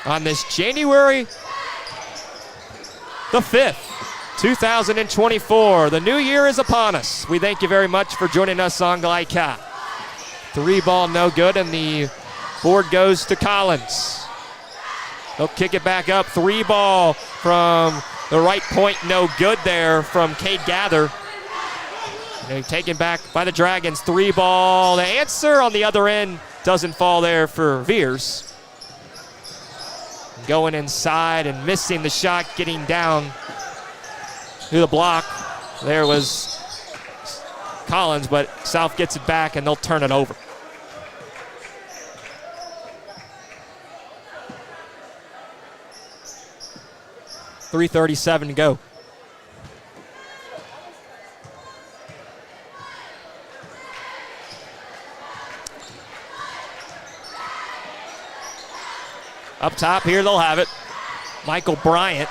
On this January the 5th, 2024. The new year is upon us. We thank you very much for joining us on GlideCat. 3-ball no good, and the board goes to Collins. They'll kick it back up. 3-ball from the right point, no good there from Cade Gather. And taken back by the Dragons. 3-ball. The answer on the other end doesn't fall there for Veers. Going inside and missing the shot, getting down to the block. There was Collins, but South gets it back and they'll turn it over. .337 to go. Up top here, they'll have it. Michael Bryant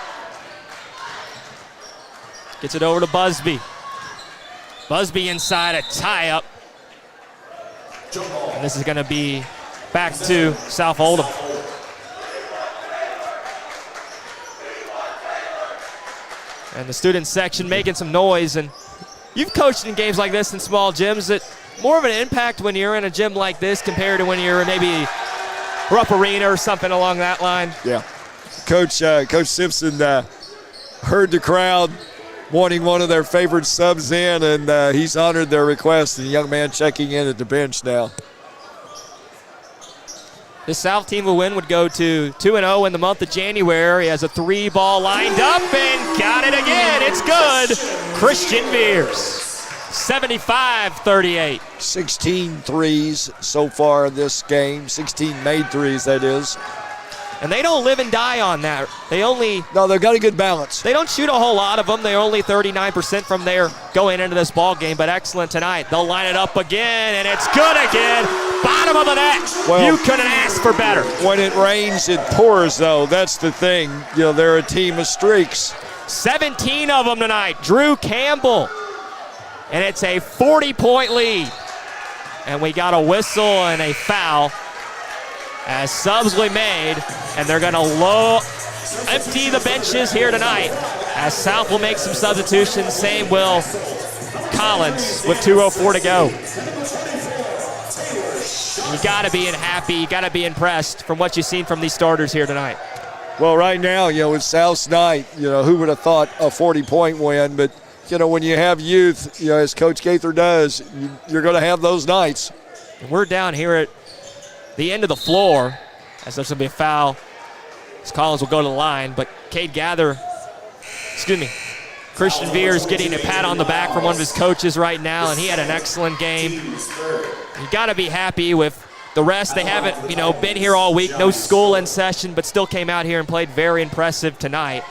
gets it over to Busby. Busby inside a tie-up. And this is going to be back to South Oldham. And the student section making some noise. And you've coached in games like this in small gyms. That more of an impact when you're in a gym like this compared to when you're maybe Rupp Arena or something along that line? Yeah. Coach Simpson heard the crowd wanting one of their favorite subs in, and he's honored their request. And the young man checking in at the bench now. This South team will win would go to 2-0 in the month of January. He has a 3-ball lined up and got it again. It's good. Christian Veers, 75-38. 16 threes so far in this game. 16 made threes, that is. And they don't live and die on that. No, they've got a good balance. They don't shoot a whole lot of them. They're only 39% from there going into this ball game, but excellent tonight. They'll line it up again, and it's good again. Bottom of the net. Well, you couldn't ask for better. When it rains, it pours, though. That's the thing. You know, they're a team of streaks. 17 of them tonight. Drew Campbell. And it's a 40-point lead. And we got a whistle and a foul as subs will be made, and they're going to empty the benches here tonight as South will make some substitutions. Same will Collins with 2:04 to go. You got to be happy. You got to be impressed from what you've seen from these starters here tonight. Well, right now, you know, it's South's night. You know, who would have thought a 40-point win? But, you know, when you have youth, you know, as Coach Gaither does, you're going to have those nights. And we're down here at the end of the floor as there's going to be a foul. As Collins will go to the line, but Christian Veers getting a pat on the back from one of his coaches right now, and he had an excellent game. You got to be happy with the rest. They haven't, been here all week, no school in session, but still came out here and played very impressive tonight.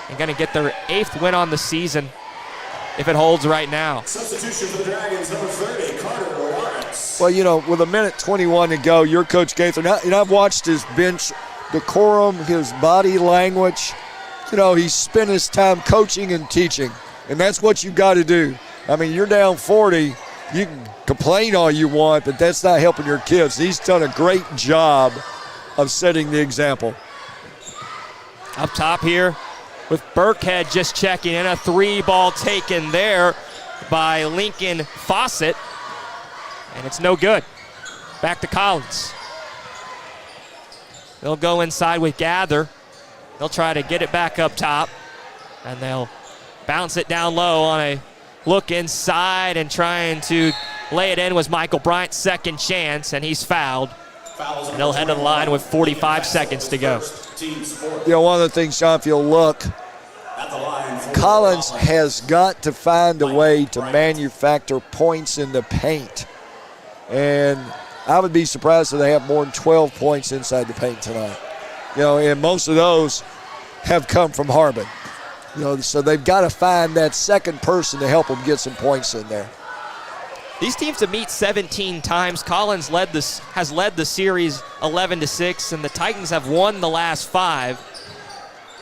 And going to get their 8th win on the season if it holds right now. Substitution for the Dragons, number 30, Carter Lawrence. Well, you know, with 1:21 to go, you're Coach Gaither. Now, I've watched his bench decorum, his body language. You know, he spent his time coaching and teaching, and that's what you got to do. I mean, you're down 40. You can complain all you want, but that's not helping your kids. He's done a great job of setting the example. Up top here with Burkhead just checking in. A 3-ball taken there by Lincoln Fawcett, and it's no good. Back to Collins. They'll go inside with Gather. They'll try to get it back up top, and they'll bounce it down low on a look inside, and trying to lay it in was Michael Bryant's second chance, and he's fouled. And they'll head to the line with 45 seconds to go. You know, one of the things, John, if you'll look, Collins has got to find a way to manufacture points in the paint. And I would be surprised if they have more than 12 points inside the paint tonight. You know, and most of those have come from Harbin. You know, so they've got to find that second person to help them get some points in there. These teams have met 17 times. Collins has led the series 11-6, and the Titans have won the last 5.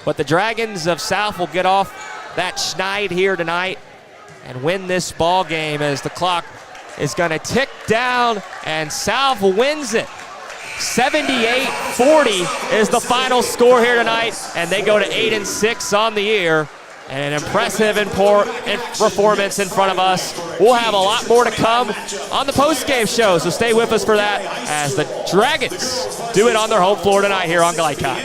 But the Dragons of South will get off that schneid here tonight and win this ball game as the clock is going to tick down, and South wins it. 78-40 is the final score here tonight, and they go to 8-6 on the year. And an impressive performance in front of us. We'll have a lot more to come on the post-game show, so stay with us for that as the Dragons do it on their home floor tonight here on Glycott.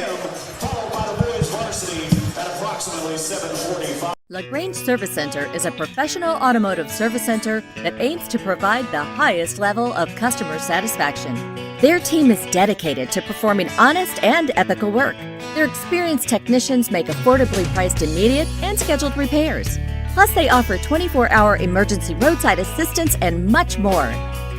LaGrange Service Center is a professional automotive service center that aims to provide the highest level of customer satisfaction. Their team is dedicated to performing honest and ethical work. Their experienced technicians make affordably priced immediate and scheduled repairs. Plus, they offer 24-hour emergency roadside assistance and much more.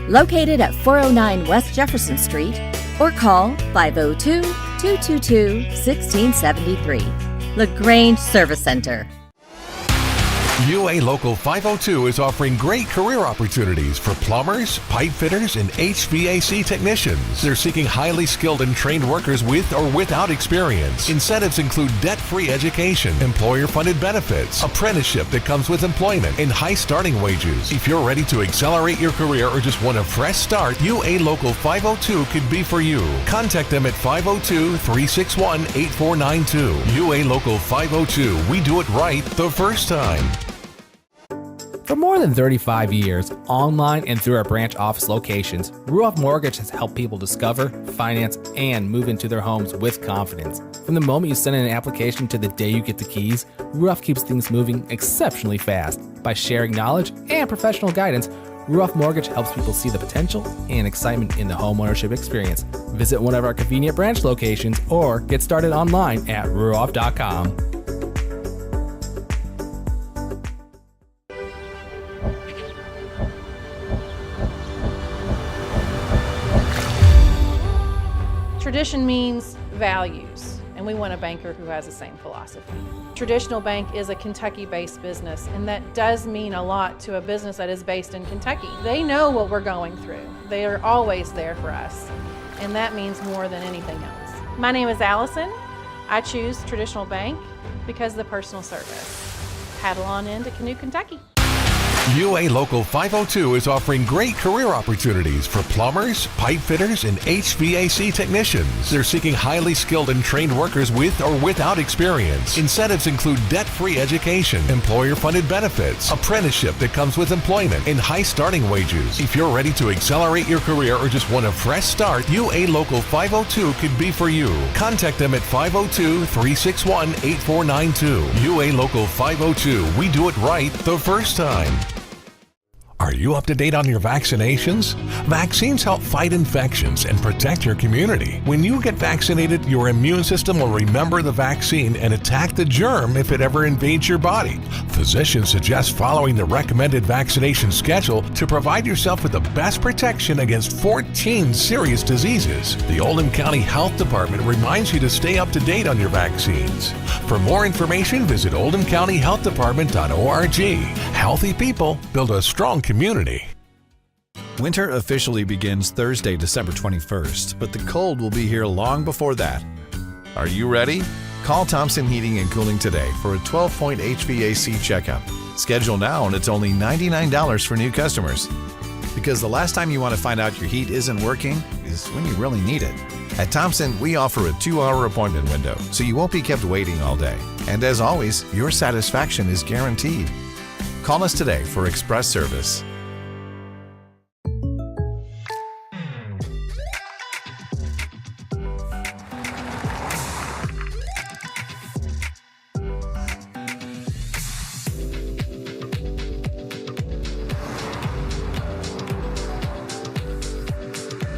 Located at 409 West Jefferson Street, or call 502-222-1673. LaGrange Service Center. UA Local 502 is offering great career opportunities for plumbers, pipe fitters, and HVAC technicians. They're seeking highly skilled and trained workers with or without experience. Incentives include debt-free education, employer-funded benefits, apprenticeship that comes with employment, and high starting wages. If you're ready to accelerate your career or just want a fresh start, UA Local 502 could be for you. Contact them at 502-361-8492. UA Local 502. We do it right the first time. For more than 35 years, online and through our branch office locations, Ruoff Mortgage has helped people discover, finance, and move into their homes with confidence. From the moment you send in an application to the day you get the keys, Ruoff keeps things moving exceptionally fast. By sharing knowledge and professional guidance, Ruoff Mortgage helps people see the potential and excitement in the homeownership experience. Visit one of our convenient branch locations or get started online at ruoff.com. Tradition means values, and we want a banker who has the same philosophy. Traditional Bank is a Kentucky-based business, and that does mean a lot to a business that is based in Kentucky. They know what we're going through. They are always there for us, and that means more than anything else. My name is Allison. I choose Traditional Bank because of the personal service. Paddle on into Canoe, Kentucky. UA Local 502 is offering great career opportunities for plumbers, pipe fitters, and HVAC technicians. They're seeking highly skilled and trained workers with or without experience. Incentives include debt-free education, employer-funded benefits, apprenticeship that comes with employment, and high starting wages. If you're ready to accelerate your career or just want a fresh start, UA Local 502 could be for you. Contact them at 502-361-8492. UA Local 502. We do it right the first time. Are you up to date on your vaccinations? Vaccines help fight infections and protect your community. When you get vaccinated, your immune system will remember the vaccine and attack the germ if it ever invades your body. Physicians suggest following the recommended vaccination schedule to provide yourself with the best protection against 14 serious diseases. The Oldham County Health Department reminds you to stay up to date on your vaccines. For more information, visit oldhamcountyhealthdepartment.org. Healthy people build a strong community. Winter officially begins Thursday, December 21st, but the cold will be here long before that. Are you ready? Call Thompson Heating and Cooling today for a 12-point HVAC checkup. Schedule now and it's only $99 for new customers. Because the last time you want to find out your heat isn't working is when you really need it. At Thompson, we offer a 2-hour appointment window, so you won't be kept waiting all day. And as always, your satisfaction is guaranteed. Call us today for express service.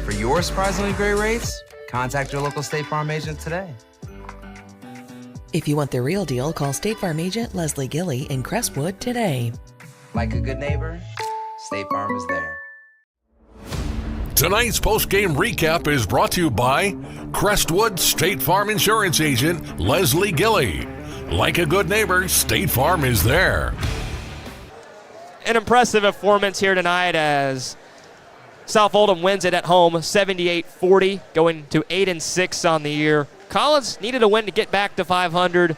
For your surprisingly great rates, contact your local State Farm agent today. If you want the real deal, call State Farm agent Leslie Gilly in Crestwood today. Like a good neighbor, State Farm is there. Tonight's post-game recap is brought to you by Crestwood State Farm Insurance Agent Leslie Gilly. Like a good neighbor, State Farm is there. An impressive performance here tonight as South Oldham wins it at home 78-40, going to 8-6 on the year. Collins needed a win to get back to 500.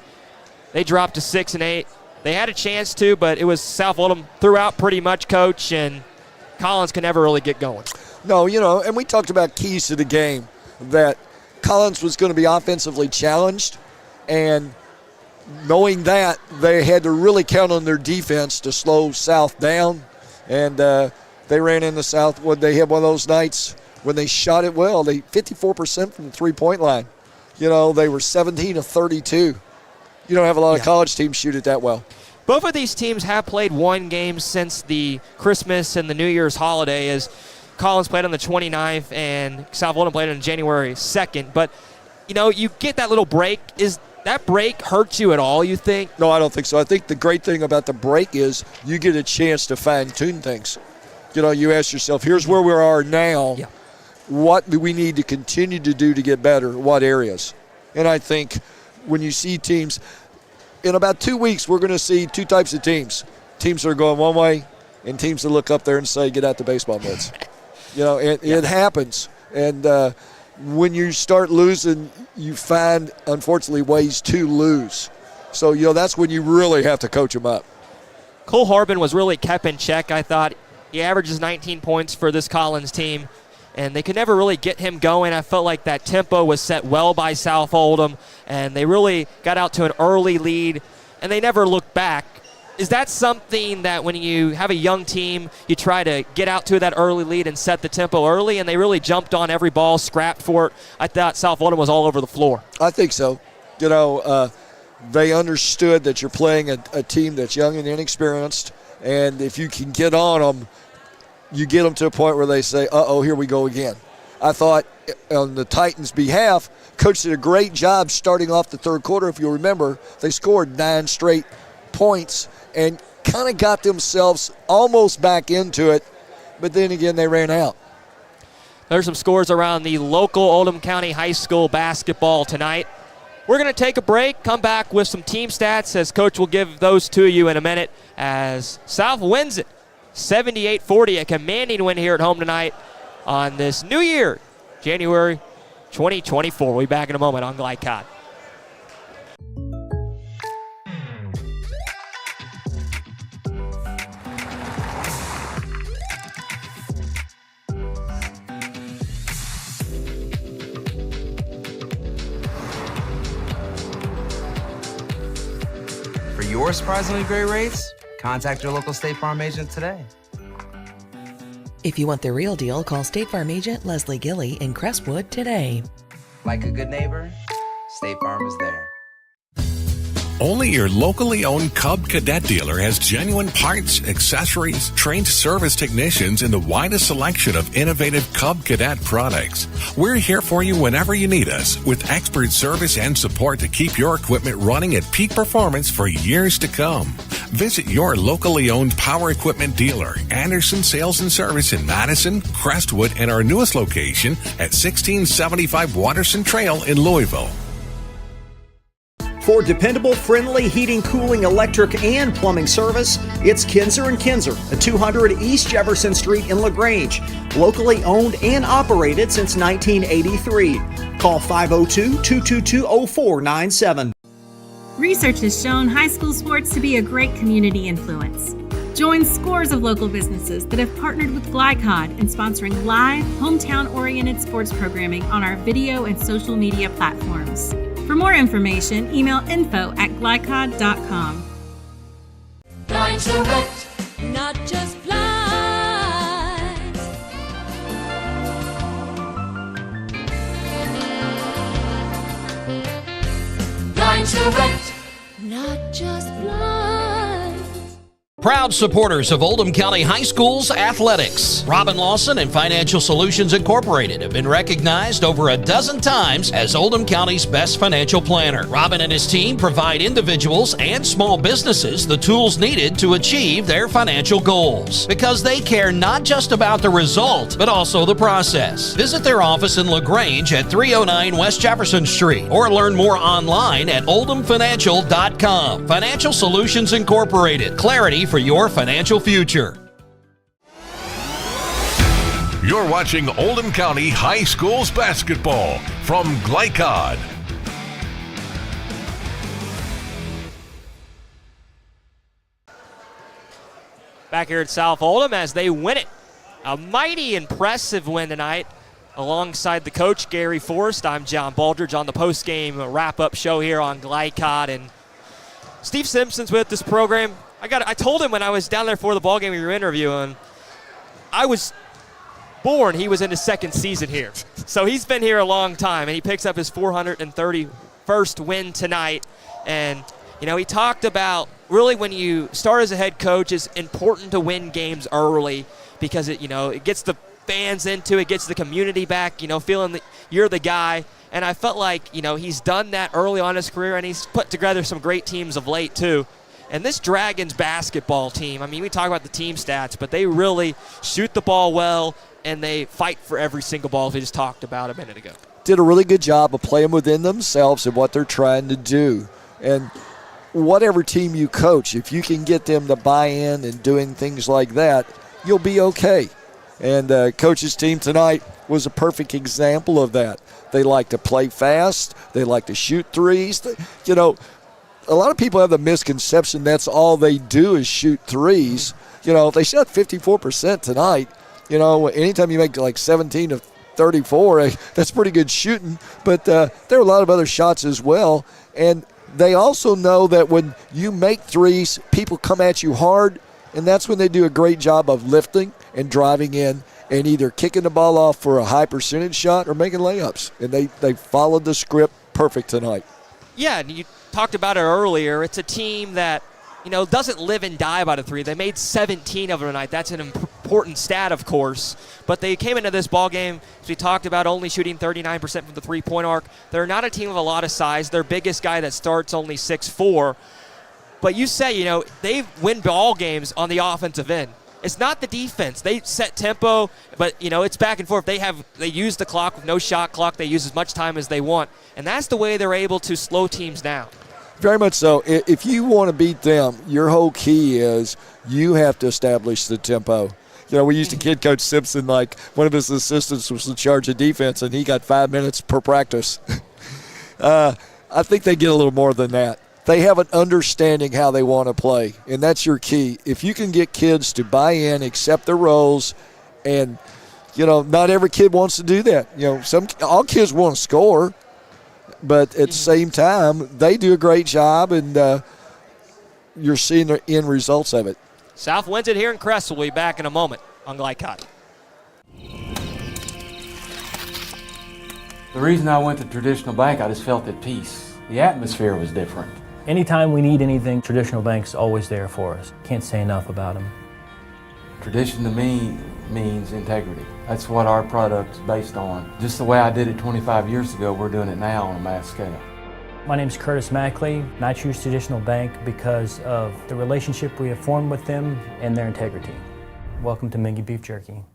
They dropped to 6-8. They had a chance to, but it was South Oldham throughout pretty much, Coach, and Collins can never really get going. No, and we talked about keys to the game, that Collins was going to be offensively challenged, and knowing that, they had to really count on their defense to slow South down, and they ran into South. They had one of those nights when they shot it well. They 54% from the three-point line. They were 17 of 32. You don't have a lot of college teams shoot it that well. Both of these teams have played one game since the Christmas and the New Year's holiday, as Collins played on the 29th and South Oldham played on January 2nd. But, you get that little break. Is that break hurt you at all, you think? No, I don't think so. I think the great thing about the break is you get a chance to fine-tune things. You ask yourself, here's where we are now. Yeah. What do we need to continue to do to get better? What areas? And I think when you see teams, in about 2 weeks, we're going to see two types of teams. teams that are going one way and teams that look up there and say, get out the baseball mitts. It happens. And when you start losing, you find, unfortunately, ways to lose. So, that's when you really have to coach them up. Cole Harbin was really kept in check, I thought. He averages 19 points for this Collins team, and they could never really get him going. I felt like that tempo was set well by South Oldham, and they really got out to an early lead, and they never looked back. Is that something that when you have a young team, you try to get out to that early lead and set the tempo early, and they really jumped on every ball, scrapped for it? I thought South Oldham was all over the floor. I think so. They understood that you're playing a team that's young and inexperienced, and if you can get on them, you get them to a point where they say, uh-oh, here we go again. I thought on the Titans' behalf, Coach did a great job starting off the third quarter. If you'll remember, they scored 9 straight points and kind of got themselves almost back into it, but then again, they ran out. There's some scores around the local Oldham County High School basketball tonight. We're going to take a break, come back with some team stats as Coach will give those to you in a minute as South wins it 78-40, a commanding win here at home tonight on this new year, January 2024. We'll be back in a moment on Glide Cod. For your surprisingly great rates, contact your local State Farm agent today. If you want the real deal, call State Farm agent Leslie Gilly in Crestwood today. Like a good neighbor, State Farm is there. Only your locally owned Cub Cadet dealer has genuine parts, accessories, trained service technicians, and the widest selection of innovative Cub Cadet products. We're here for you whenever you need us, with expert service and support to keep your equipment running at peak performance for years to come. Visit your locally owned power equipment dealer, Anderson Sales and Service in Madison, Crestwood, and our newest location at 1675 Watterson Trail in Louisville. For dependable, friendly heating, cooling, electric, and plumbing service, it's Kinzer & Kinzer at 200 East Jefferson Street in LaGrange. Locally owned and operated since 1983. Call 502-222-0497. Research has shown high school sports to be a great community influence. Join scores of local businesses that have partnered with GlyCod in sponsoring live, hometown-oriented sports programming on our video and social media platforms. For more information, email info@glycod.com. Blind Direct, not just blinds. Blind Direct, not just blinds. Proud supporters of Oldham County High School's athletics. Robin Lawson and Financial Solutions Incorporated have been recognized over a dozen times as Oldham County's best financial planner. Robin and his team provide individuals and small businesses the tools needed to achieve their financial goals because they care not just about the result, but also the process. Visit their office in LaGrange at 309 West Jefferson Street or learn more online at oldhamfinancial.com. Financial Solutions Incorporated. Clarity for your financial future. You're watching Oldham County High Schools basketball from GlyCod. Back here at South Oldham as they win it. A mighty impressive win tonight. Alongside the coach, Gary Forrest, I'm John Baldridge on the post-game wrap-up show here on GlyCod. And Steve Simpson's with this program. I told him when I was down there for the ballgame we were interviewing, I was born, he was in his second season here. So he's been here a long time, and he picks up his 431st win tonight. And, he talked about really when you start as a head coach, it's important to win games early because it gets the fans into it, gets the community back, feeling that you're the guy. And I felt like, he's done that early on in his career, and he's put together some great teams of late, too. And this Dragons basketball team, we talk about the team stats, but they really shoot the ball well, and they fight for every single ball we just talked about a minute ago. Did a really good job of playing within themselves and what they're trying to do. And whatever team you coach, if you can get them to buy in and doing things like that, you'll be okay. And Coach's team tonight was a perfect example of that. They like to play fast. They like to shoot threes. You know, a lot of people have the misconception that's all they do is shoot threes. You know, they shot 54% tonight. You know, anytime you make like 17 of 34, that's pretty good shooting. But there are a lot of other shots as well. And they also know that when you make threes, people come at you hard, and that's when they do a great job of lifting and driving in and either kicking the ball off for a high percentage shot or making layups. And they followed the script perfect tonight. Yeah, and you talked about it earlier. It's a team that, you know, doesn't live and die by the three. They made 17 of them tonight. That's an important stat, of course. But they came into this ball game, as we talked about, only shooting 39% from the three-point arc. They're not a team of a lot of size. Their biggest guy that starts only 6'4". But you say, you know, they win ball games on the offensive end. It's not the defense. They set tempo, but, you know, it's back and forth. They use the clock with no shot clock. They use as much time as they want. And that's the way they're able to slow teams down. Very much so. If you want to beat them, your whole key is you have to establish the tempo. You know, we used to kid Coach Simpson, like one of his assistants was in charge of defense, and he got 5 minutes per practice. I think they get a little more than that. They have an understanding how they want to play, and that's your key. If you can get kids to buy in, accept their roles, and, you know, not every kid wants to do that. You know, all kids want to score, but at the same time, they do a great job, and you're seeing the end results of it. South wins it here in Crest. We'll be back in a moment on Glycott. The reason I went to Traditional Bank, I just felt at peace. The atmosphere was different. Anytime we need anything, Traditional Bank's always there for us. Can't say enough about them. Tradition to me means integrity. That's what our product's based on. Just the way I did it 25 years ago, we're doing it now on a mass scale. My name's Curtis Mackley, and I choose Traditional Bank because of the relationship we have formed with them and their integrity. Welcome to Mingy Beef Jerky.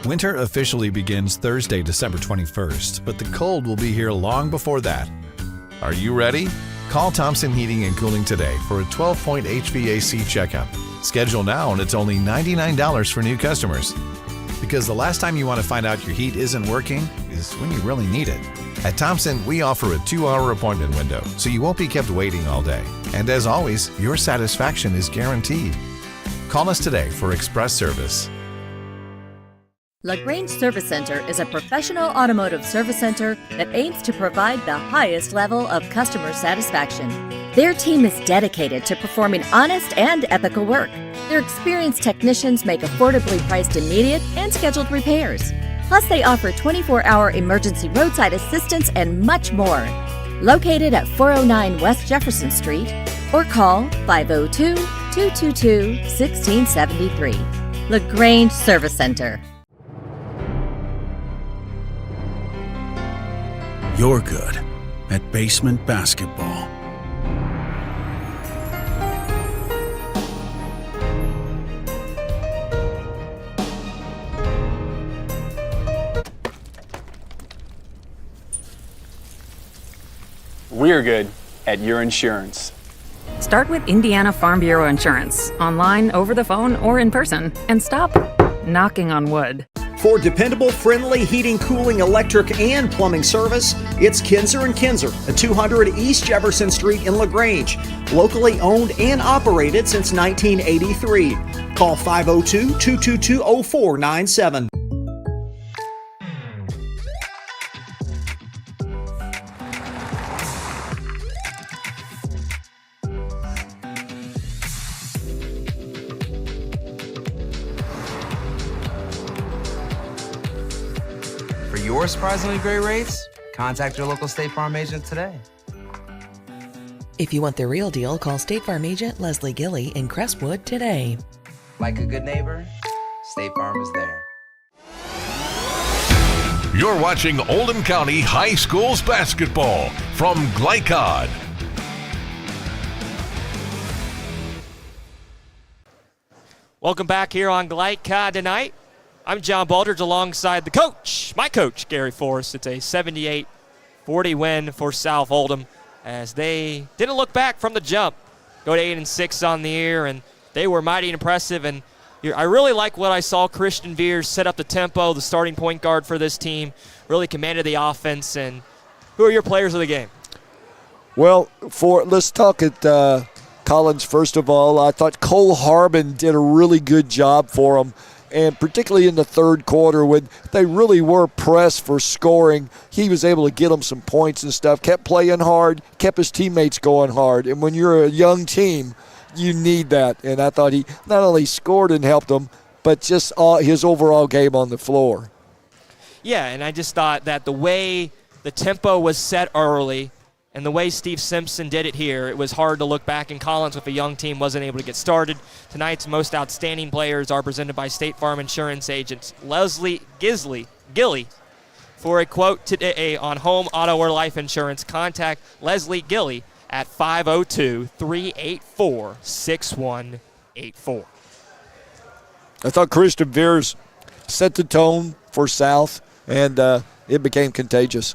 Winter officially begins Thursday, December 21st, but the cold will be here long before that. Are you ready? Call Thompson Heating and Cooling today for a 12-point HVAC checkup. Schedule now, and it's only $99 for new customers. Because the last time you want to find out your heat isn't working is when you really need it. At Thompson, we offer a 2-hour appointment window, so you won't be kept waiting all day. And as always, your satisfaction is guaranteed. Call us today for express service. LaGrange Service Center is a professional automotive service center that aims to provide the highest level of customer satisfaction. Their team is dedicated to performing honest and ethical work. Their experienced technicians make affordably priced immediate and scheduled repairs. Plus, they offer 24-hour emergency roadside assistance and much more. Located at 409 West Jefferson Street, or call 502-222-1673. LaGrange Service Center. You're good at basement basketball. We're good at your insurance. Start with Indiana Farm Bureau Insurance, online, over the phone, or in person, and stop knocking on wood. For dependable, friendly heating, cooling, electric, and plumbing service, it's Kinzer & Kinzer at 200 East Jefferson Street in LaGrange. Locally owned and operated since 1983. Call 502-222-0497. For your surprisingly great rates, contact your local State Farm agent today. If you want the real deal, call State Farm agent Leslie Gilley in Crestwood today. Like a good neighbor, State Farm is there. You're watching Oldham County High Schools basketball from Glycod. Welcome back here on Glycod tonight. I'm John Baldridge alongside the coach, my coach, Gary Forrest. It's a 78-40 win for South Oldham. as they didn't look back from the jump. Go to 8-6 on the year, and they were mighty impressive. And I really like what I saw Christian Veers set up the tempo, the starting point guard for this team, really commanded the offense. And who are your players of the game? Well, let's talk at Collins first of all. I thought Cole Harbin did a really good job for them, and particularly in the third quarter when they really were pressed for scoring, he was able to get them some points and stuff, kept playing hard, kept his teammates going hard. And when you're a young team, you need that. And I thought he not only scored and helped them, but just his overall game on the floor. Yeah, and I just thought that the way the tempo was set early and the way Steve Simpson did it here, it was hard to look back in Collins with a young team wasn't able to get started. Tonight's most outstanding players are presented by State Farm Insurance agents Leslie Gilly. For a quote today on home, auto, or life insurance, contact Leslie Gilly at 502-384-6184. I thought Christian Veers set the tone for South, and it became contagious.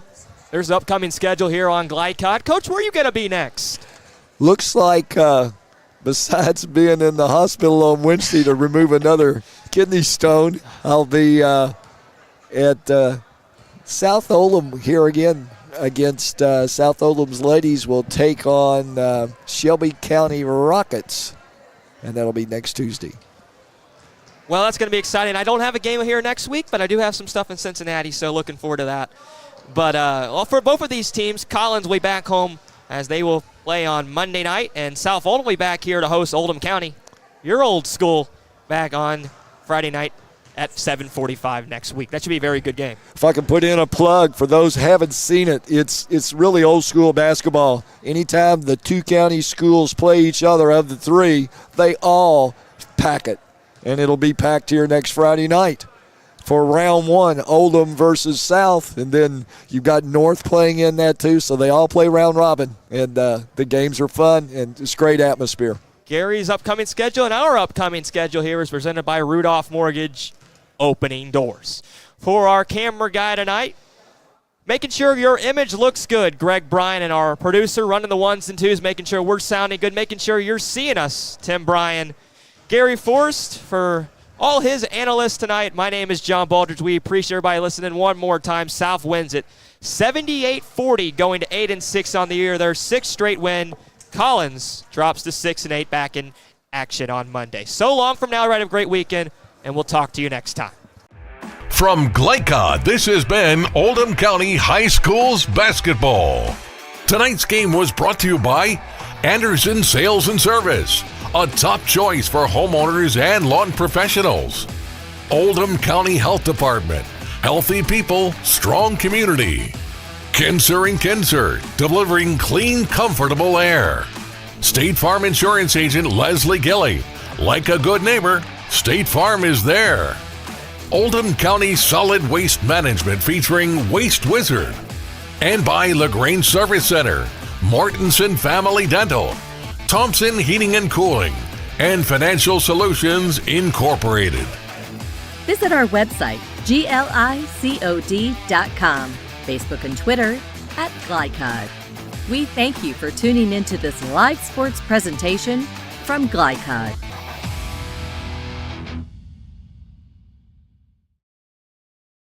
There's an upcoming schedule here on Glycod. Coach, where are you going to be next? Looks like, besides being in the hospital on Wednesday to remove another kidney stone, I'll be at South Oldham here again against South Oldham's ladies. Will take on Shelby County Rockets, and that'll be next Tuesday. Well, that's going to be exciting. I don't have a game here next week, but I do have some stuff in Cincinnati, so looking forward to that. But for both of these teams, Collins will be back home as they will play on Monday night, and South Oldham will be back here to host Oldham County, your old school, back on Friday night at 7:45 next week. That should be a very good game. If I can put in a plug for those who haven't seen it, it's really old school basketball. Anytime the two county schools play each other of the three, they all pack it, and it'll be packed here next Friday night for round one, Oldham versus South, and then you've got North playing in that too, so they all play round robin, and the games are fun, and it's great atmosphere. Gary's upcoming schedule and our upcoming schedule here is presented by Rudolph Mortgage, opening doors. For our camera guy tonight, making sure your image looks good, Greg Bryan, and our producer running the ones and twos, making sure we're sounding good, making sure you're seeing us, Tim Bryan. Gary Forrest for all his analysts tonight. My name is John Baldridge. We appreciate everybody listening one more time. South wins it 78-40, going to 8-6 on the year. Their sixth straight win. Collins drops to 6-8, back in action on Monday. So long from now. Right, have a great weekend, and we'll talk to you next time. From Glycod, this has been Oldham County High School's basketball. Tonight's game was brought to you by Anderson Sales and Service, a top choice for homeowners and lawn professionals. Oldham County Health Department, healthy people, strong community. Kinser & Kinser, delivering clean, comfortable air. State Farm Insurance Agent Leslie Gilly, like a good neighbor, State Farm is there. Oldham County Solid Waste Management featuring Waste Wizard. And by LaGrange Service Center, Mortensen Family Dental, Thompson Heating and Cooling, and Financial Solutions Incorporated. Visit our website, glicod.com, Facebook and Twitter @Glycod. We thank you for tuning into this live sports presentation from Glycod.